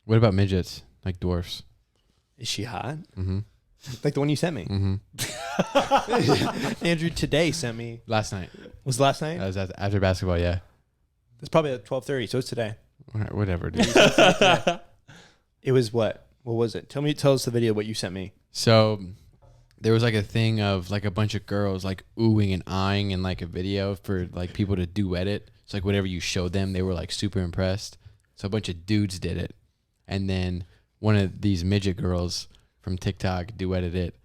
What about midgets? Like dwarfs? Is she hot? Mm-hmm. Like the one you sent me. Mm-hmm. Andrew today sent me. Last night. Was it last night? That was after basketball, yeah. It's probably at 12:30, so it's today. All right, whatever, dude. It was what? What was it? Tell us the video what you sent me. So there was like a thing of like a bunch of girls like oohing and eyeing in like a video for like people to duet it. It's like whatever you showed them, they were like super impressed. So a bunch of dudes did it. And then one of these midget girls from TikTok duetted it.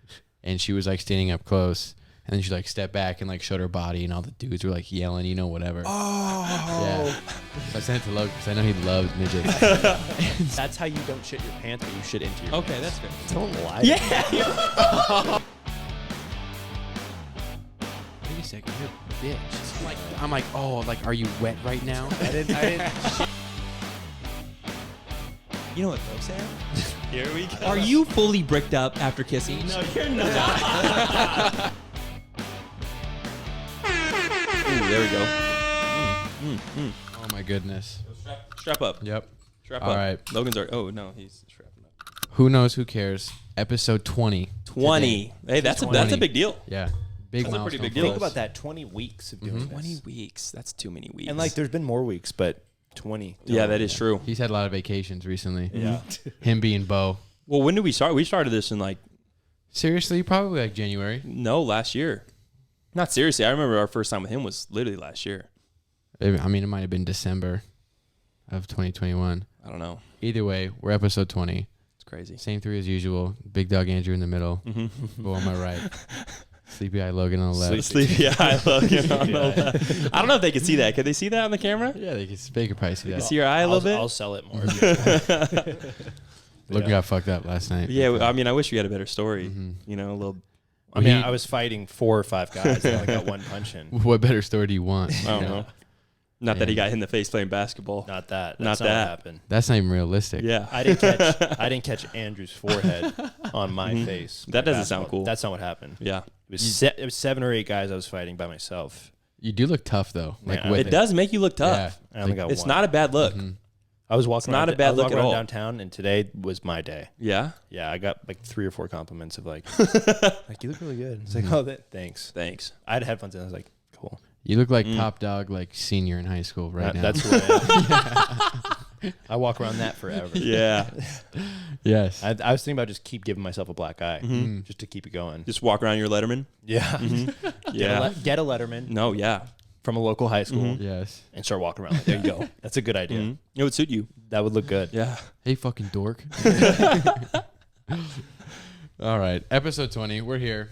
And she was like standing up close. And then she like stepped back and like showed her body. And all the dudes were like yelling, you know, whatever. Oh. Yeah. So I sent it to Logan because I know he loves midgets. That's how you don't shit your pants when you shit into your Okay, that's good. Don't lie. Yeah. Wait a second, you're a bitch. I'm like, oh, like, are you wet right now? I didn't. You know what, though, Sam? Here we go. Are you fully bricked up after kissing? No, you're not. Ooh, there we go. Oh my goodness. Strap up. Yep. Strap All up. right. Logan's already. Oh, no, he's strapping up. Who knows? Who cares? Episode 20. 20. Today. Hey, that's 20. a big deal. Yeah. Big That's a milestone. pretty big for deal. Think us. about that. 20 weeks of doing this. 20 weeks. That's too many weeks. And like, there's been more weeks, but 20. yeah, that is true. He's had a lot of vacations recently. Yeah. Him being Bo. Well, when did we start? We started this in like, Seriously, probably like January. no, last year. Not seriously. I remember our first time with him was literally last year. I mean, it might have been December of 2021. I don't know. Either way, we're episode 20. It's crazy. Same three as usual. Big Dog Andrew in the middle. Bo on my right. Sleepy Eye Logan on the left. Sleepy eye Logan on the left. I don't know if they can see that. Could they see that on the camera? Yeah, they could probably see You that. see your eye a little bit? I'll sell it more. Logan got fucked up last night. Yeah, I mean, I wish we had a better story. Mm-hmm. You know, a little. I mean, I was fighting 4 or 5 guys and I got one punch in. What better story do you want? I don't know. Not that he got hit in the face playing basketball. Not that. Not That's not that. what happened. That's not even realistic. Yeah. I didn't catch Andrew's forehead on my face. That doesn't Basketball. sound cool. That's not what happened. Yeah. It was 7 or 8 guys I was fighting by myself. You do look tough though. Like Yeah. with It does make you look tough. I only got It's one. not a bad look. Mm-hmm. I was walking. not around, a bad I was look walking at around all. downtown, and today was my day. Yeah. Yeah, I got like 3 or 4 compliments of like, like you look really good. It's like, oh, thanks. Thanks. I had headphones in. I was like, cool. You look like top dog, like senior in high school right now. That's who I am. I walk around that forever. Yeah. Yes. I was thinking about just keep giving myself a black eye, just to keep it going. Just walk around your Letterman. Yeah. Yeah. Get a Letterman No, yeah. from a local high school Yes. and start walking around. Like, there you go. That's a good idea. It would suit you. That would look good. Yeah. Hey, fucking dork. All right. Episode 20. We're here.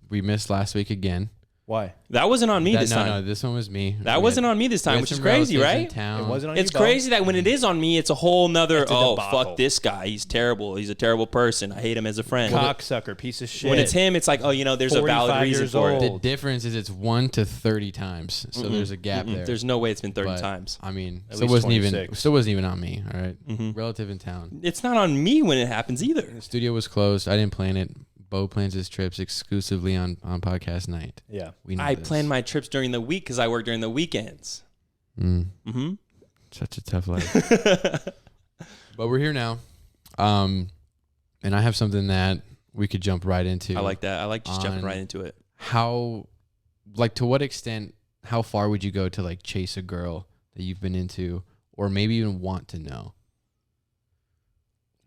We missed last week again. Why? That wasn't on me this time. No, this one was me. That wasn't on me this time, which is crazy, right? It wasn't on It's you, Bo. crazy that when it is on me, it's a whole nother, It's a oh, debacle. fuck this guy. He's terrible. He's a terrible person. I hate him as a friend. Cocksucker, piece of shit. When it's him, it's like, oh, you know, there's a valid 45 reason years for it. old. The difference is it's 1 to 30 times. So there's a gap there. There's no way it's been 30 But, times. I mean, At still least wasn't 26. even on me. All right. Relative in town. It's not on me when it happens either. The studio was closed. I didn't plan it. Bo plans his trips exclusively on podcast night. Yeah. We know I this. plan my trips during the week because I work during the weekends. Such a tough life. But we're here now. And I have something that we could jump right into. I like that. I like just jumping right into it. How, like, to what extent, how far would you go to, like, chase a girl that you've been into or maybe even want to know?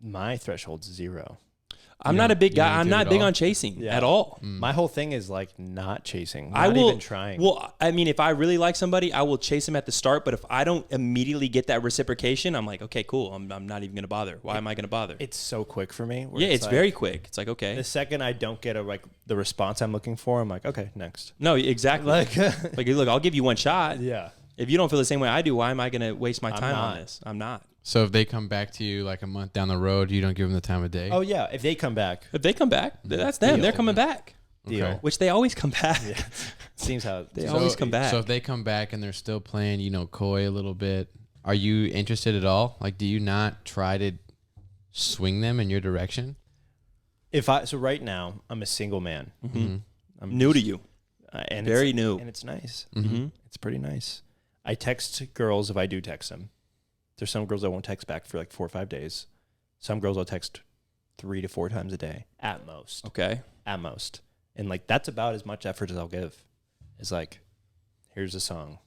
My threshold's 0. I'm not a big you don't guy. I'm do it not at big all? on chasing Yeah. at all. My whole thing is like not chasing. Not I will even trying. Well, I mean, if I really like somebody, I will chase them at the start. But if I don't immediately get that reciprocation, I'm like, okay, cool. I'm not even gonna bother. Why am I gonna bother? It's so quick for me. where Yeah, it's like, very quick. It's like, okay, The second I don't get the response I'm looking for, I'm like, okay, next. no, exactly. Like, Like, look, I'll give you one shot. yeah. If you don't feel the same way I do, why am I gonna waste my time on not. this? I'm not. So if they come back to you, like, a month down the road, you don't give them the time of day? Oh yeah. If they come back, If they come back, that's them. Deal. They're coming back. deal. Okay. Which they always come back. Seems how They always come back. So if they come back and they're still playing, coy a little bit, are you interested at all? Like, do you not try to swing them in your direction? so right now I'm a single man. I'm New to you. and Very it's- new. and it's nice. Mm-hmm. It's pretty nice. I text girls if I do text them There's some girls that won't text back for like 4 or 5 days. Some girls will text 3 to 4 times a day at most. Okay. At most. And like that's about as much effort as I'll give. It's like, here's a song.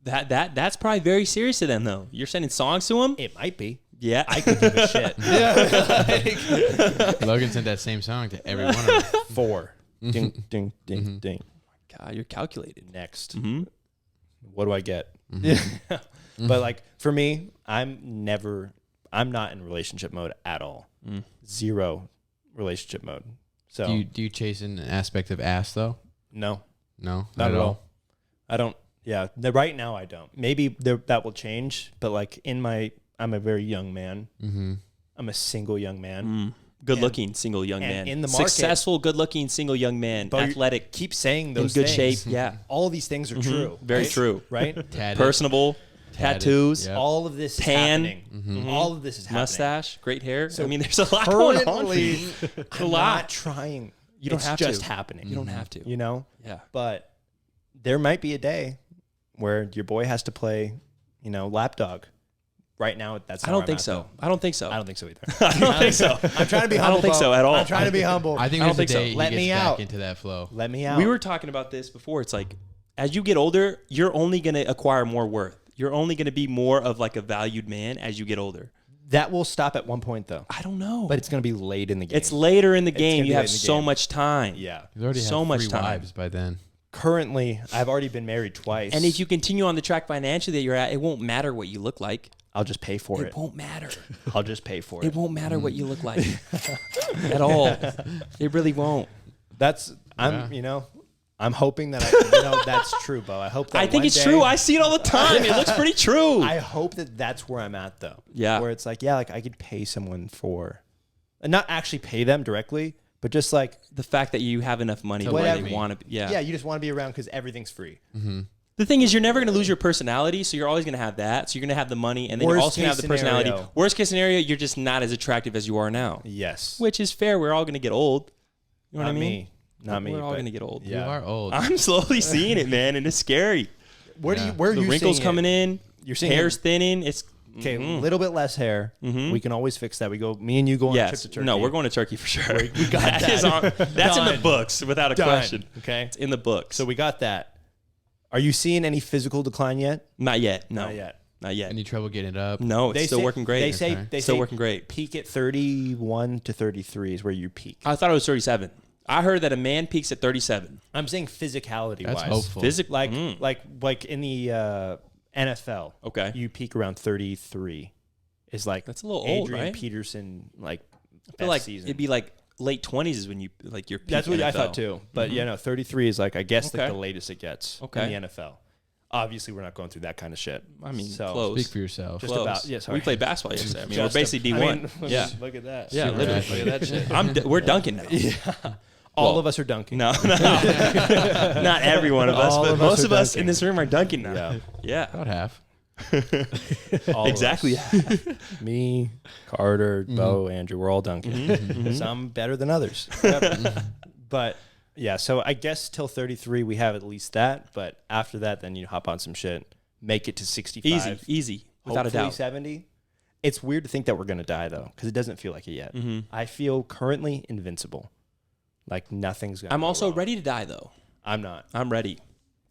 That's probably very serious to them though. You're sending songs to them? It might be. Yeah. I could give a shit. Logan sent that same song to every one of them. 4. Ding, ding, ding, ding. God, you're calculated. Next. Mm-hmm. What do I get? Mm-hmm. But like for me, I'm not in relationship mode at all. 0 relationship mode. So Do you chase an aspect of ass though? no, No, not at all. I don't. Yeah, right now I don't. Maybe that will change. But like I'm a very young man. Mm-hmm. I'm a single young man. Good-looking single young and man. in the market- Successful, good-looking single young man. But Athletic. Keep saying In those good things. shape. Yeah. All these things are true. Very right? true. Right? Tatted. Personable. Tatted. Tattoos. Yep. All of this is Tan. happening. All of this is happening. Mustache. Great hair. So I mean, there's a lot going on. Currently, For you. I'm not trying. You don't It's have just to. happening. You don't have to. You know? Yeah. But there might be a day where your boy has to play, lapdog. Right now, that's I don't think so. I don't think so. I don't think so either. I don't think so. I'm trying to be I humble. don't think so Bo. at all. I'm trying to be humble. I think I don't there's a think so. day he Let gets me back out. into that flow. Let me out. We were talking about this before. It's like, as you get older, you're only going to acquire more worth. You're only going to be more of like a valued man as you get older. That will stop at one point, though. I don't know. But it's going to be late in the game. it's later in the gonna game. be You late have in the so game. much time. Yeah. He's already So had much 3 time. wives by then. Currently, I've already been married twice. And if you continue on the track financially that you're at, it won't matter what you look like. I'll just pay for it. It won't matter. I'll just pay for it. It won't matter what you look like at all. It really won't. I'm hoping that that's true, Bo. I hope that I think one it's day- true. I see it all the time. It looks pretty true. I hope that that's where I'm at, though. Yeah. Where it's like, like I could pay someone for, and not actually pay them directly, but just like, The fact that you have enough money to Whatever. where they want to be. yeah, you just want to be around because everything's free. The thing is, you're never going to lose your personality, so you're always going to have that. So you're going to have the money, and then you're Worst also going to have the case personality. scenario. Worst case scenario, you're just not as attractive as you are now, Yes. which is fair. We're all going to get old. You know what Not I mean? me. Not me. We're all but- going to get old. Yeah. You are old. I'm slowly seeing it, man, and it's scary. Where Yeah. are The you wrinkles seeing coming it? in. You're seeing Hair's thinning. It's Okay, a little bit less hair. We can always fix that. Me and you go on a trip yes. to Turkey. No, we're going to Turkey for sure. We got that. That's in the Done. books without a Done. question. Okay. It's in the books. So we got that. Are you seeing any physical decline yet? Not yet. No. Not yet. Not yet. Any trouble getting it up? No, it's still working great. They say Okay. they Still say working great. Peak at 31 to 33 is where you peak. I thought it was 37. I heard that a man peaks at 37. I'm saying physicality That's wise. hopeful. Like in the NFL. Okay. You peak around 33. Is like That's a little old, Adrian right? Peterson like I feel best like season. it'd be like late 20s is when you like your peak That's what I NFL. thought too. But 33 is like I guess like Okay. the latest it gets Okay. in the NFL. Obviously, we're not going through that kind of shit. I mean, So- close. Speak for yourself. Just Close. about- yeah, sorry. We played basketball yesterday. I mean, Just we're basically I D1. mean, yeah. Look at that. Yeah, Super literally. athlete. Look at that shit. We're dunking now. All Well, of us are dunking. No, not every one of us, All but of us most are of us dunking. in this room are dunking now. Yeah. Yeah. About half. All of Exactly. us. Me, Carter, Bo, Andrew, we're all dunking. Some better than others. Whatever. But yeah, so I guess till 33 we have at least that. But after that, then you hop on some shit, make it to 65. Easy, without a hopefully doubt. 70. It's weird to think that we're gonna die though, because it doesn't feel like it yet. I feel currently invincible, like nothing's gonna. I'm go also wrong. ready to die though. I'm not. I'm ready.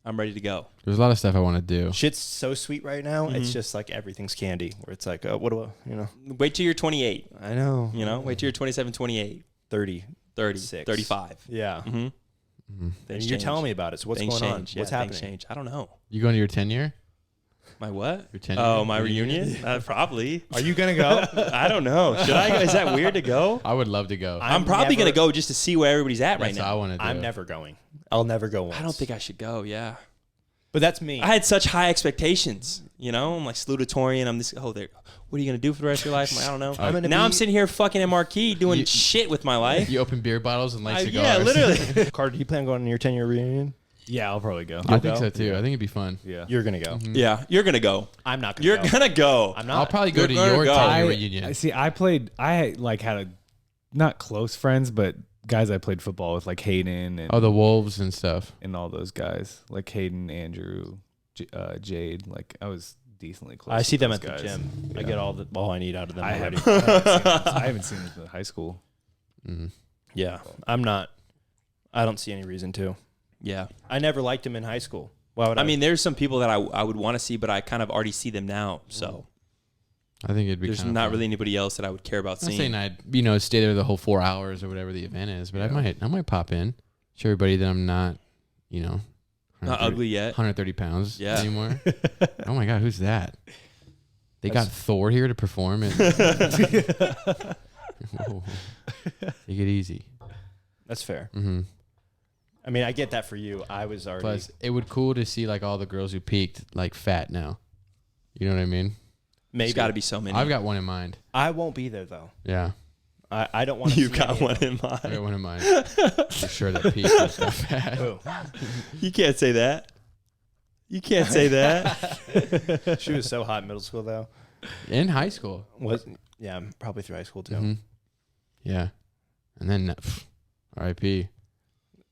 I'm ready to go. There's a lot of stuff I want to do. Shit's so sweet right now. It's just like everything's candy. Where it's like, what do I, Wait till you're 28. I know. Wait till you're 27, 28, 30. 30, Six. 35. Yeah. Mm-hmm. And you're telling me about it. So what's Things going change. on? What's Yeah, happening? Things change. I don't know. You going to your 10 year? My what? Your 10 Oh, year my reunion? Probably. Are you gonna go? I don't know. Should I go? Is that weird to go? I would love to go. I'm probably going to go just to see where everybody's at right That's what I now. want to do. I'm never going. I'll never go once. I don't think I should go. Yeah. But that's me. I had such high expectations. I'm like salutatorian. I'm this. What are you going to do for the rest of your life? I'm like, I don't know. I'm gonna now I'm be- sitting here fucking at Marquee doing shit with my life. You open beer bottles and light cigars. Yeah, literally. Carter, do you plan on going to your 10-year reunion? Yeah, I'll probably go. I think go? so too. I think it'd be fun. Yeah. You're gonna go. Yeah, you're going to go. I'm not gonna You're go. going to go. I'm I'll not. probably go You're to gonna your go. 10 year I reunion. see. I had a not close friends, but guys I played football with, like Hayden and Oh, the Wolves and stuff. all those guys, like Hayden, Andrew, Jade. Like I was decently close. I see them those at the guys. gym. Yeah. I get all I need out of them I already. haven't seen them in high school. Mm. Yeah, I don't see any reason to. Yeah. I never liked him in high school. Why would I mean, there's some people that I would want to see, but I kind of already see them now. So I think it'd be. there's kinda not fun. really anybody else that I would care about I'm not seeing. saying I'd stay there the whole 4 hours or whatever the event is, but I might pop in, show everybody that I'm not, Not 130 ugly yet. 130 pounds Yeah. anymore. Oh my god, who's that? They got Thor here to perform it. Whoa. Take it easy. That's fair. Mm-hmm. I mean, I get that for you. I was already. Plus, it would cool to see like all the girls who peaked like fat now. You know what I mean? Maybe There's got to be so many. I've got one in mind. I won't be there though. Yeah, I don't want to. You've got one in I mind. got one in mind. For sure that peaked was so fat. You can't say that. You can't say that. She was so hot in middle school though. In high school. Yeah, probably through high school too. Mhm. Yeah, and then R.I.P.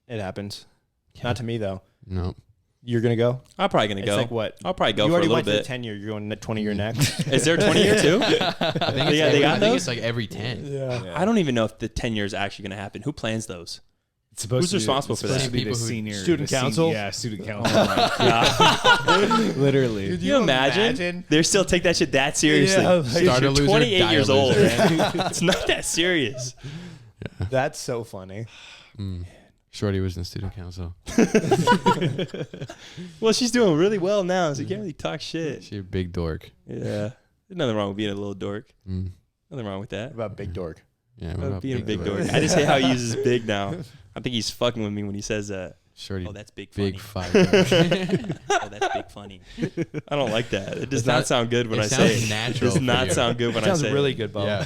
It happens. Yeah. Not to me though. No. You're gonna go. I'm probably gonna It's go. like what? I'll probably go You for a already little went to bit. the 10 year. You're going 20 year next. Is there a 20 year too? I think, it's, They got I think those? it's like every 10. I don't even know if the 10 years is actually gonna happen. Who plans those? It's supposed Who's to be- responsible it's for supposed that? To be People the who- senior Student the council? Yeah, student council. Literally. Can you imagine? They still take that shit that seriously. Yeah, Dude, Start a you're loser, 28 die a years old, loser. man. It's not that serious. That's so funny. Mm. Shorty was in student council. Well, she's doing really well now, so you can't really talk shit. She a big dork. Yeah. There's nothing wrong with being a little dork. Mm. Nothing wrong with that. What about big dork? Yeah, what About about being a big dork. I just hate how he uses big now. I think he's fucking with me when he says that. Shorty, Oh, that's big funny. big five. It Oh, that's big funny. I don't like that. It does It's not not- sound good when I sounds say it. It natural. does for not you. sound good when I Sounds say really it. good, Bo. Yeah,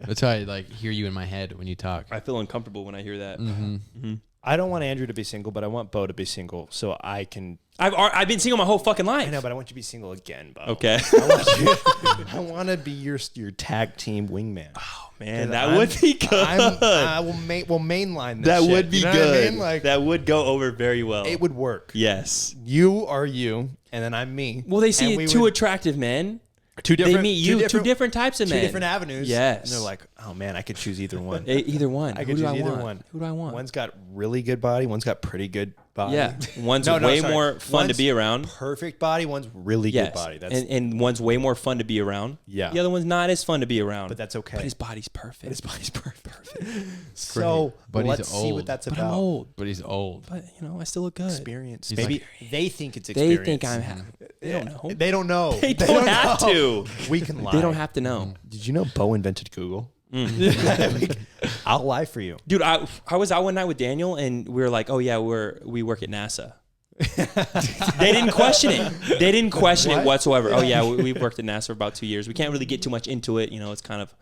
that's why I like hear you in my head when you talk. I feel uncomfortable when I hear that. Mm-hmm. Mhm. I don't want Andrew to be single, but I want Bo to be single so I can. I've been single my whole fucking life. I know, but I want you to be single again, Bo. Okay. I want to be your tag team wingman. Oh man, 'Cause that would be good. I will we'll mainline this That shit. would be You know what I good. mean? Like That would go over very well. it would work. Yes. You are you, and then I'm me. Well, they see And we two would- attractive men. two different. They meet you. Two different types of two men. different avenues. Yes. and they're like, oh man, I could choose either one. Either one. I Who could do choose I either want? one. Who do I want? One's got really good body. One's got pretty good body. Yeah. One's No, way sorry. more fun to One's be around. Perfect body. One's really Yes. good body. That's and one's way more fun to be around. Yeah. The other one's not as fun to be around. but that's okay. But his body's perfect. His body's perfect. So But he's let's see old. what that's But about. I'm old. But he's old. But I still look good. Experience. He's Maybe like- they think it's They experience. think I'm. They don't know. They don't know. They don't have know. to. We can lie. They don't have to know. Did you know Bo invented Google? I'll lie for you. Dude, I was out one night with Daniel, and we were like, "Oh yeah, we work at NASA." They didn't question it. They didn't question it whatsoever. Oh yeah, we've worked at NASA for about 2 years. We can't really get too much into it. It's kind of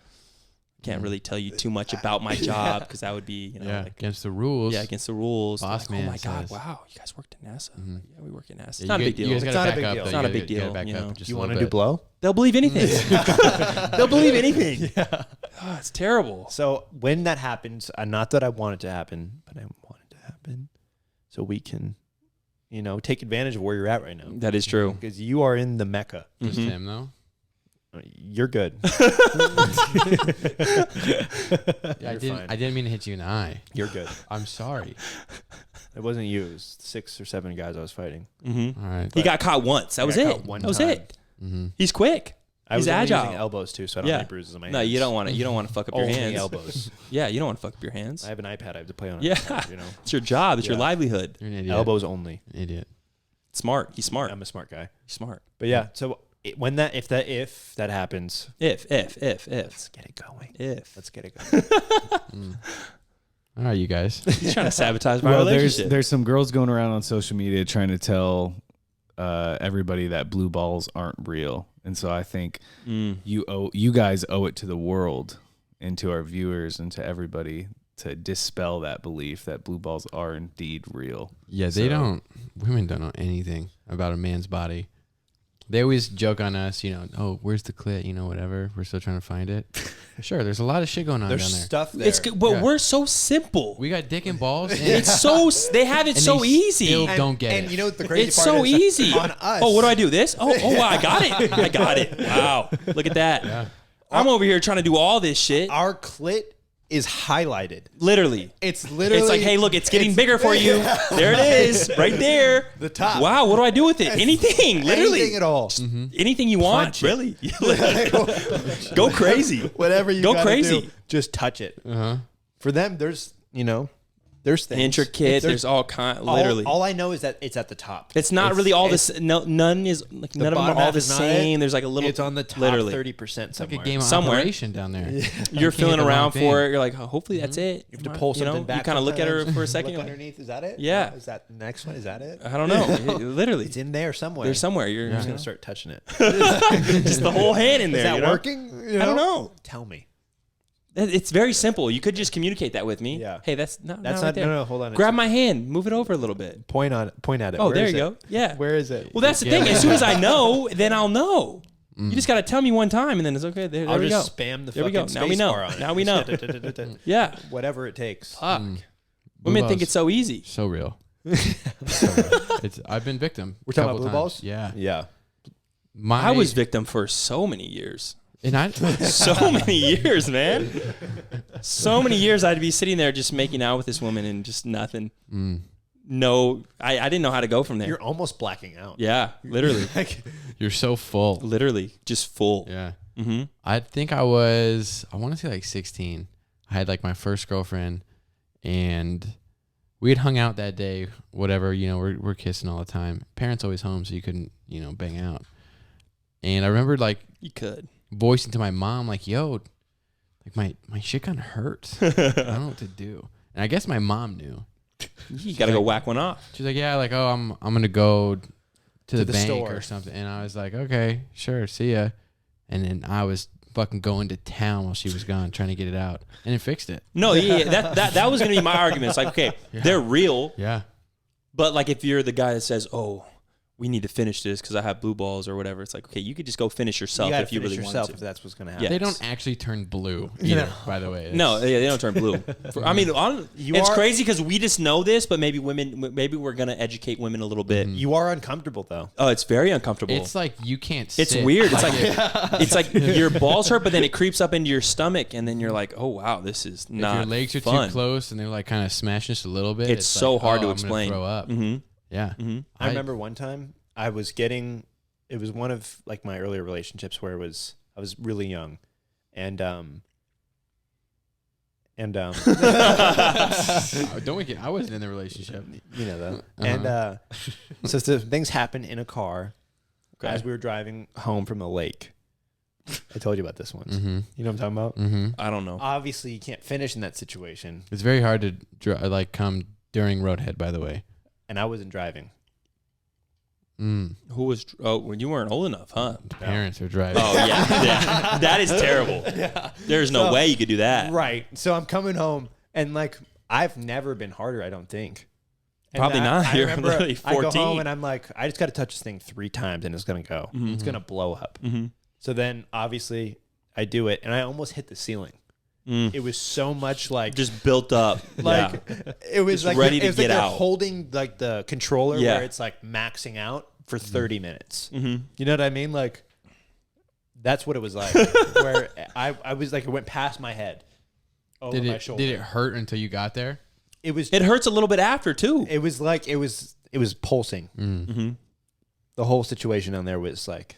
can't really tell you too much about my job because that would be Yeah, like, against the rules. yeah, against the rules. Boss Like, oh man my god, says. wow, you guys worked at NASA. Mhm. Yeah, we work at NASA. It's Yeah, not a big You deal. guys It's gotta not a back big up. deal. though. It's not a You big gotta deal, back you up know. just You a want to little do bit. blow? They'll believe anything. They'll believe anything. Yeah. Oh, it's terrible. So when that happens, not that I want it to happen, but I want it to happen, so we can, take advantage of where you're at right now. That is true. Because you are in the mecca. Just Mhm. him though. You're good. Yeah, You're fine. I didn't mean to hit you in the eye. You're good. I'm sorry. It wasn't you. It was 6 or 7 guys I was fighting. Mm-hmm. All right. He got caught once. That I was got it. caught one That was time. it. Mm-hmm. He's quick. I He's was only agile. using elbows too, so I don't Yeah. have any bruises on my No, hands. you don't want to. You don't want to fuck up your Only hands. elbows. Yeah, you don't want to fuck up your hands. I have an iPad. I have to play on it. Yeah. You know, It's your job. It's your Yeah. livelihood. You're an idiot. elbows only. An idiot. Smart. He's smart. I'm a smart guy. He's smart. But yeah, so if that happens, If. let's get it going. If. Let's get it going. Mm. All right, you guys. He's trying to sabotage my Well, relationship. there's some girls going around on social media trying to tell everybody that blue balls aren't real, and so I think you guys owe it to the world and to our viewers and to everybody to dispel that belief that blue balls are indeed real. Yeah, women don't know anything about a man's body. They always joke on us, oh, where's the clit? Whatever. We're still trying to find it. Sure, there's a lot of shit going on There's down there. stuff there. It's good, but Yeah. we're so simple. We got dick and balls. And It's so they have it and so they easy. Still don't get and it. you know what the crazy It's part so is? easy. On us. Oh, what do I do? This? Oh, wow, I got it. I got it. Wow. Look at that. Yeah. I'm over here trying to do all this shit. Our clit is highlighted. Literally. It's literally. It's like, hey, look, it's getting bigger for you. There it is, right there. The top. Wow, what do I do with it? Anything, literally. Anything at all. Anything you want, Punch it. really. Go crazy. Whatever you Go gotta crazy. do, just touch it. Uh-huh. For them, there's there's things. Intricate. There's all kind. Literally. All I know is that it's at the top. It's not really all this. No, none is like none of them bottom are all half the is not same. it. There's like a little. It's on the top literally 30% Like somewhere. a game of Somewhere. operation down there. You're can't feeling hit the around wrong for thing. it. You're like, oh, hopefully that's it. You have to pull something back. You kind of look at her for a second. Look You're like, underneath. Is that it? Yeah. Is that the next one? Is that it? I don't know. Literally, It's in there somewhere. there's somewhere. You're I'm just gonna start touching it. just the whole hand in there. Is that you know? working? I don't know. Tell me. It's very simple. You could just communicate that with me. Yeah. Hey, that's That's right not. there. No, hold on. Grab my hand. Move it over a little bit. Point at it. Oh, Where there is you it? go. Yeah. Where is it? Well, that's the Yeah. thing. As soon as I know, then I'll know. You just got to tell me one time, and then it's okay. There I'll we go. just spam the There we fucking go. Now we space know. bar on it. Now we know. Yeah. Whatever it takes. Fuck. Blue Women think balls, it's so easy. so real. So real. I've been victim. We're talking couple about blue times. balls? Yeah. Yeah. I was victim for so many years. And I, So many years, man. So many years I'd be sitting there just making out with this woman and just nothing. No, I didn't know how to go from there. You're almost blacking out. Yeah, literally. you're so full. Literally, just full. Yeah. Mm-hmm. I think I want to say like 16. I had like my first girlfriend, and we had hung out that day, whatever, we're kissing all the time. Parents always home, so you couldn't, bang out. And I remember like You could. voicing to my mom, like, yo, like my shit kind of hurts. I don't know what to do. And I guess my mom knew. You got to go whack one off. She's like, yeah, like, oh, I'm going to go to the bank store. or something. And I was like, okay, sure, see ya. And then I was fucking going to town while she was gone, trying to get it out, and it fixed it. No, yeah, that was going to be my argument. It's like, okay, they're real, Yeah. but like if you're the guy that says, oh, we need to finish this because I have blue balls or whatever, it's like, okay, you could just go finish yourself gotta if you finish really yourself want if to. that's what's gonna happen. Yeah. They don't actually turn blue either, by the way. No, It's- yeah, they don't turn blue. I mean, it's are- crazy because we just know this, but maybe we're going to educate women a little bit. You are uncomfortable though. Oh, it's very uncomfortable. It's like you can't It's sit. weird. It's like your balls hurt, but then it creeps up into your stomach, and then you're like, "Oh wow, this is If not your legs are fun." too close and they're like kind of smashing just a little bit. It's so like, hard to I'm gonna explain. Throw up. Mm-hmm. Yeah. Mm-hmm. I remember one time it was one of like my earlier relationships where I was really young, and Don't we get? I wasn't in the relationship. you know that. And so things happened in a car as we were driving home from the lake. I told you about this once. Mm-hmm. You know what I'm talking about? Mm-hmm. I don't know. Obviously, you can't finish in that situation, It's very hard to come during roadhead. By the way. and I wasn't driving. Who was? Oh, when you weren't old enough, huh? Parents are driving. Oh yeah, that is terrible. There's no So- way you could do that. Right. So I'm coming home, and like I've never been harder. I don't think. And Probably not. I You're remember literally I go 14. home and I'm like, I just got to touch this thing 3 times, and it's gonna go. It's gonna blow up. Mm-hmm. So then, obviously, I do it, and I almost hit the ceiling. Mm. It was so much like Just built up. like Yeah. it was Just like ready it to was like get they're out. holding like the controller Yeah. where it's like maxing out for 30 minutes. Mm-hmm. You know what I mean? Like that's what it was like. Where I was like, it went past my head, over my shoulder. Did it hurt until you got there? It was. It hurts a little bit after too. It was like it was pulsing. Mm-hmm. The whole situation down there was like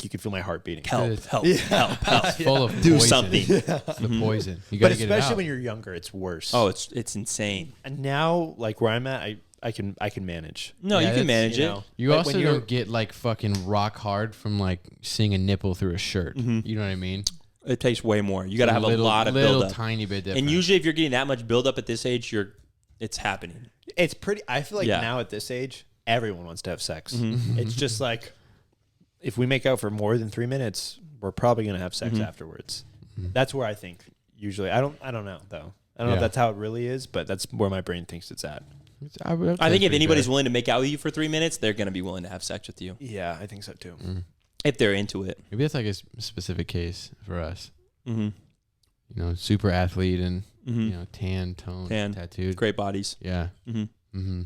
you could feel my heart beating. Help! It's Help! Help! It's full of Do poison. something. It's the poison. You But got to get it especially out. when you're younger, it's worse. Oh, it's insane. And now, like where I'm at, I can manage. No, Yeah, you that's- can manage you it. know. You Like, also when you're- don't get like fucking rock hard from like seeing a nipple through a shirt. Mm-hmm. You know what I mean? It takes way more. You got to have a lot of little buildup. tiny bit different. And usually, if you're getting that much buildup at this age, it's happening. It's pretty. I feel like Yeah. now at this age, everyone wants to have sex. Mm-hmm. It's just like if we make out for more than 3 minutes, we're probably gonna have sex afterwards. That's where I think usually. I don't know though. I don't know if Yeah. that's how it really is, but that's where my brain thinks it's at. I would say I think it's if pretty anybody's good. willing to make out with you for 3 minutes, they're going to be willing to have sex with you. Yeah, I think so too. if they're into it. Maybe that's like a specific case for us. Mm-hmm. You know, super athlete and Mm-hmm. you know, tan, tattooed. Great bodies. Yeah. Mm-hmm. Mm-hmm.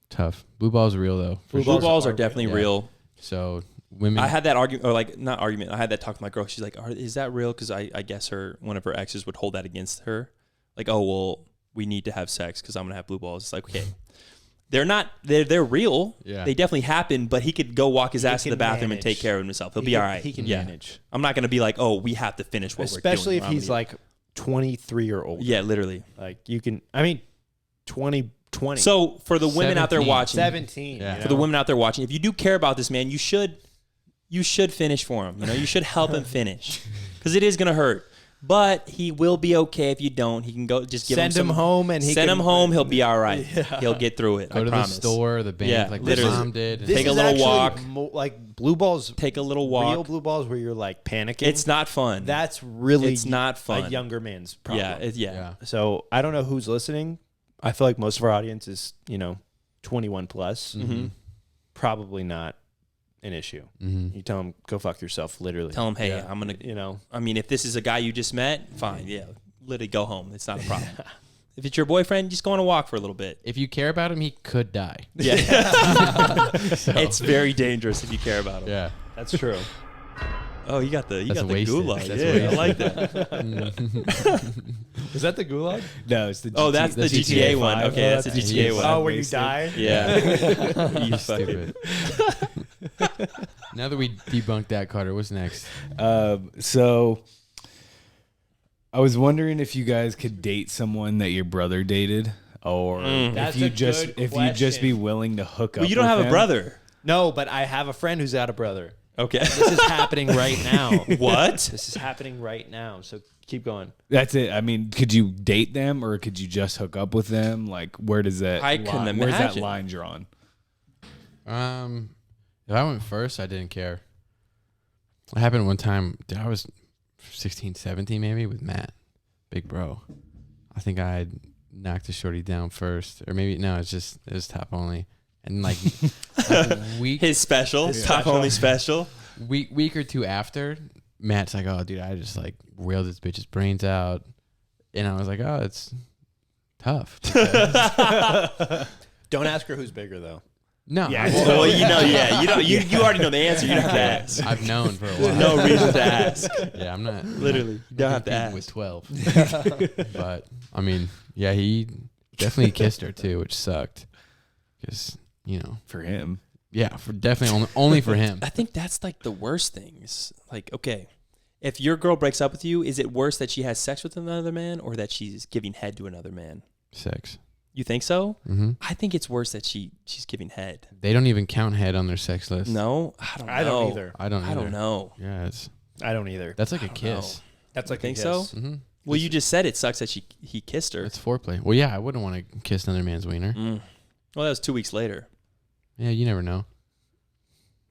Tough. Blue balls are real though. Blue balls are definitely Yeah. real. So women. I had that argument, or like not argument. I had that talk with my girl. She's like, "Is that real?" Because I guess one of her exes would hold that against her. Like, oh well, we need to have sex because I'm gonna have blue balls. It's like, okay, they're not. They're real. Yeah. They definitely happen. But he could go walk his ass to the can bathroom and manage. take care of himself. He'll be all right. He can yeah. manage. I'm not gonna be like, oh, we have to finish what Especially we're if doing. he's like 23 or older. yeah, literally. Like you can, I mean, 20. So for the women out there 17. watching, 17. Yeah. for the women out there watching, if you do care about this man, you should finish for him. You know, you should help him finish because it is gonna hurt. But he will be okay if you don't. He can go just give Send him home and he send can- him home. He'll be all right. He'll get through it. go I to promise. the store, the bank, Yeah, like my literally. mom did. This Take a is little actually walk. like blue balls, Take a little walk. real blue balls where you're like panicking. It's not fun. That's really It's not fun. a younger man's problem. yeah, yeah. Yeah. So I don't know who's listening. I feel like most of our audience is, 21 plus. Mm-hmm. Probably not an issue. Mm-hmm. You tell them, go fuck yourself, literally. Tell him, hey, Yeah. I'm gonna. You know, I mean, if this is a guy you just met, fine. Yeah, literally go home. It's not a problem. If it's your boyfriend, just go on a walk for a little bit. If you care about him, he could die. Yeah, it's very dangerous if you care about him. Yeah. that's true. Oh, you got the That's wasted. gulag. That's Yeah, I wasted. like that. Is that the gulag? No, it's the Oh, that's the GTA one. five. Okay, that's the That's GTA GTA. one. Oh, where you die? Yeah. You fucking. Stupid. Now that we debunked that, Carter, what's next? So I was wondering if you guys could date someone that your brother dated, or That's if you a just good you just be question. willing to hook up. Well, you don't with have a them. brother. No, but I have a friend who's got a brother. Okay. This is happening right now. What? This is happening right now. So keep going. That's it. I mean, could you date them, or could you just hook up with them? Like, where does that? I couldn't Where's that imagine. line drawn? If I went first, I didn't care. It happened one time. Dude, I was 16, 17 maybe with Matt, big bro. I think I had knocked the shorty down first, or maybe no, it was top only. And like a week, His special, top only special. week or two after, Matt's like, "Oh, dude, I just like railed this bitch's brains out," and I was like, "Oh, it's tough." Don't ask her who's bigger, though. No, Yeah, I- Well, you know, yeah, you already know the answer. You don't have to ask. I've known for a There's while. no reason to ask. Yeah, I'm not Literally, you don't have to competing ask. with 12. But I mean, yeah, he definitely kissed her too, which sucked. Because For him, yeah, for definitely only for him. I think that's like the worst things. Like, okay, if your girl breaks up with you, is it worse that she has sex with another man or that she's giving head to another man? Sex. You think so? Mm-hmm. I think it's worse that she's giving head. They don't even count head on their sex list. No, I don't know. I don't either. I don't. I don't know. Yeah, I don't either. that's like a don't kiss. That's like Think a so? kiss. Mm-hmm. Well, you just said it sucks that he kissed her. It's foreplay. Well, yeah, I wouldn't want to kiss another man's wiener. Mm. Well, that was 2 weeks later. Yeah, you never know.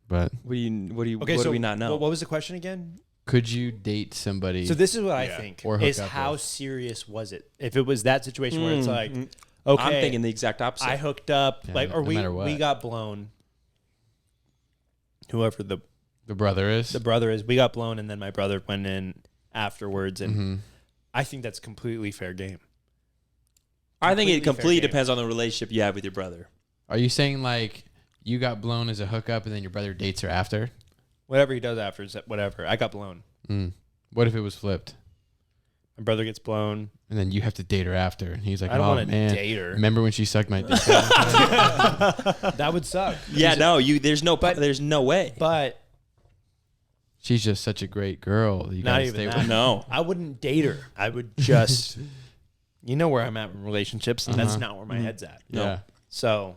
But What do Okay, what so do we not know? What was the question again? could you date somebody? So this is what I Yeah. think. Or hook Is up how with. serious was it? If it was that situation where it's like, okay, okay, I'm thinking the exact opposite. I hooked up, Yeah, like, or no we matter what. got blown. Whoever the brother is. brother is, we got blown, and then my brother went in afterwards, and Mhm. I think that's completely fair game. I think it completely fair completely game. depends on the relationship you have with your brother. Are you saying like you got blown as a hookup and then your brother dates her after? Whatever he does after is whatever. I got blown. Mm. What if it was flipped My brother gets blown. and then you have to date her after? And he's like, I don't "Oh want to man, date her. remember when she sucked my dick?" That would suck. Yeah, no, there's no way. But She's just such a great girl. You Not gotta even stay that. with her. No. I wouldn't date her. I would just, you know where I'm at in relationships, and that's Uh-huh. not where my head's at. Yeah. So,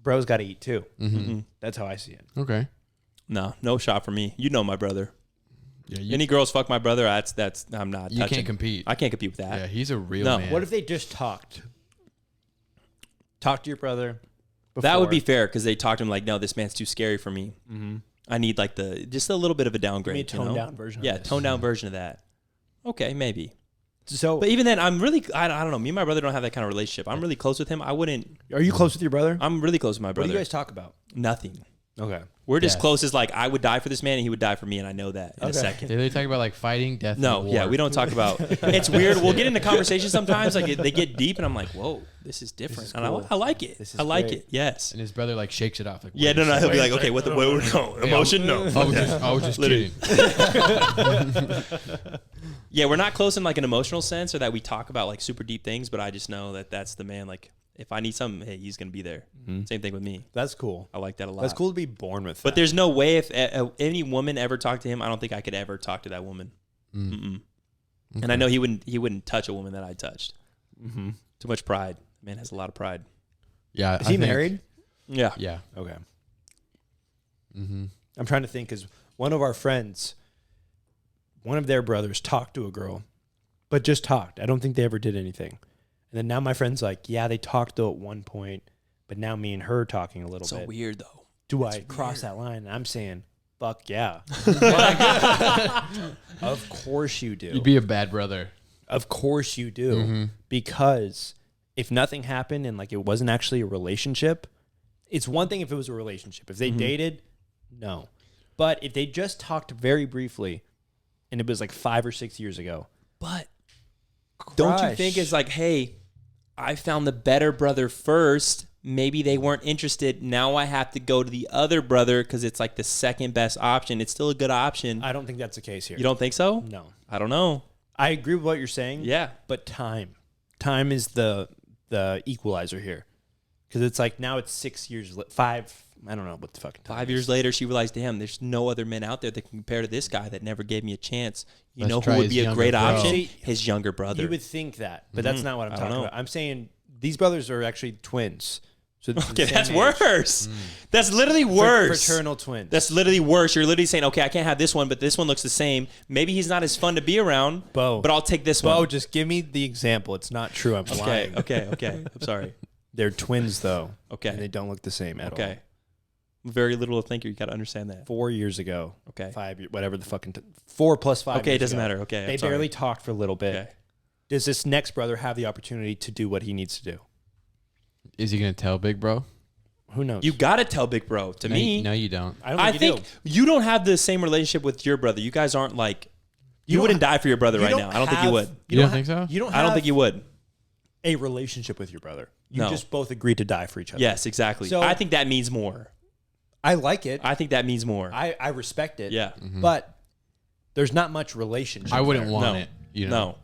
bro's got to eat too. Mm-hmm. That's how I see it. Okay. No shot for me. You know my brother. Yeah. You, Any girls fuck my brother? That's I'm not. you touching. can't compete. I can't compete with that. Yeah, he's a real No. man. What if they just talked? Talk to your brother. That would be before. fair because they talked to him like, no, this man's too scary for me. Mm-hmm. I need like just a little bit of a downgrade. Maybe a toned down version of Yeah, this. toned down version of that. Okay, maybe. So, But even then, I don't know. Me and my brother don't have that kind of relationship. I'm really close with him. I wouldn't. are you close with your brother? I'm really close with my What brother. do you guys talk about? Nothing. Okay. We're just Death. close as like I would die for this man and he would die for me, and I know that in a second. They talk about like fighting, death. No, and war. yeah, we don't talk about. It's weird. We'll get into conversations sometimes. Like they get deep, and I'm like, "Whoa, this is different." is And cool. I like it. This is I like great. it. Yes. And his brother like shakes it off. Like, Yeah. what No. is No. this? He'll be like, "Okay, what we're going? Emotion? No. I was just Literally. kidding. Yeah, we're not close in like an emotional sense, or that we talk about like super deep things. But I just know that that's the man. Like, if I need something, hey, he's gonna be there. Same thing with me. That's cool. I like that a lot. That's cool to be born with. But that. there's no way if any woman ever talked to him, I don't think I could ever talk to that woman. Mm-mm. And I know he wouldn't touch a woman that I touched. Mm-hmm. Too much pride. Man has a lot of pride. Yeah. Is he married? Yeah. Yeah. Okay. Mm-hmm. I'm trying to think because one of our friends, one of their brothers talked to a girl, but just talked. I don't think they ever did anything. And then now my friend's like, yeah, they talked though at one point, but now me and her are talking a little So bit. weird though. Do I cross that line? And I'm saying, fuck yeah. Of course you do. You'd be a bad brother. Of course you do. Mm-hmm. Because if nothing happened and like it wasn't actually a relationship, it's one thing if it was a relationship. If they dated, no. But if they just talked very briefly and it was like 5 or 6 years ago. But don't you Crush. think it's like, hey, I found the better brother first. Maybe they weren't interested. Now I have to go to the other brother because it's like the second best option. It's still a good option. I don't think that's the case here. You don't think so? No. I don't know. I agree with what you're saying. Yeah. But time is the equalizer here. Because it's like now it's 6 years, 5, I don't know what the fucking time 5 is. years later, she realized, damn, there's no other men out there that can compare to this guy that never gave me a chance. You Let's know who try would his be a younger great bro. option? See, His younger brother. You would think that, but that's not what I'm I don't talking know. about. I'm saying these brothers are actually twins. So it's the Okay, same that's age. worse. That's literally worse. Fraternal twins. That's literally worse. You're literally saying, okay, I can't have this one, but this one looks the same. Maybe he's not as fun to be around, Bo. but I'll take this Bo, one. just give me the example. It's not true. I'm Okay, lying. okay. I'm sorry. They're twins though. Okay. And they don't look the same at all. Okay. Very little to think. You got to understand that. 4 years ago. Okay. 5 years, whatever the fucking 4 plus 5. Okay, it years doesn't ago. matter. Okay, They I'm sorry. barely talked for a little bit. Okay. Does this next brother have the opportunity to do what he needs to do? Is he gonna tell Big Bro? Who knows? You got to tell Big Bro. To me, no, you don't. I don't I think, think you don't have the same relationship with your brother. You guys aren't like, you don't wouldn't die for your brother you right don't now. I don't think you have- would. You don't ha- think so? You don't. I don't think you would. a relationship with your brother. You No. just both agreed to die for each other. Yes, exactly. So- I think that means more. I like it. I think that means more. I respect it. Yeah. But there's not much relationship. I wouldn't there. want No. it. You know? No.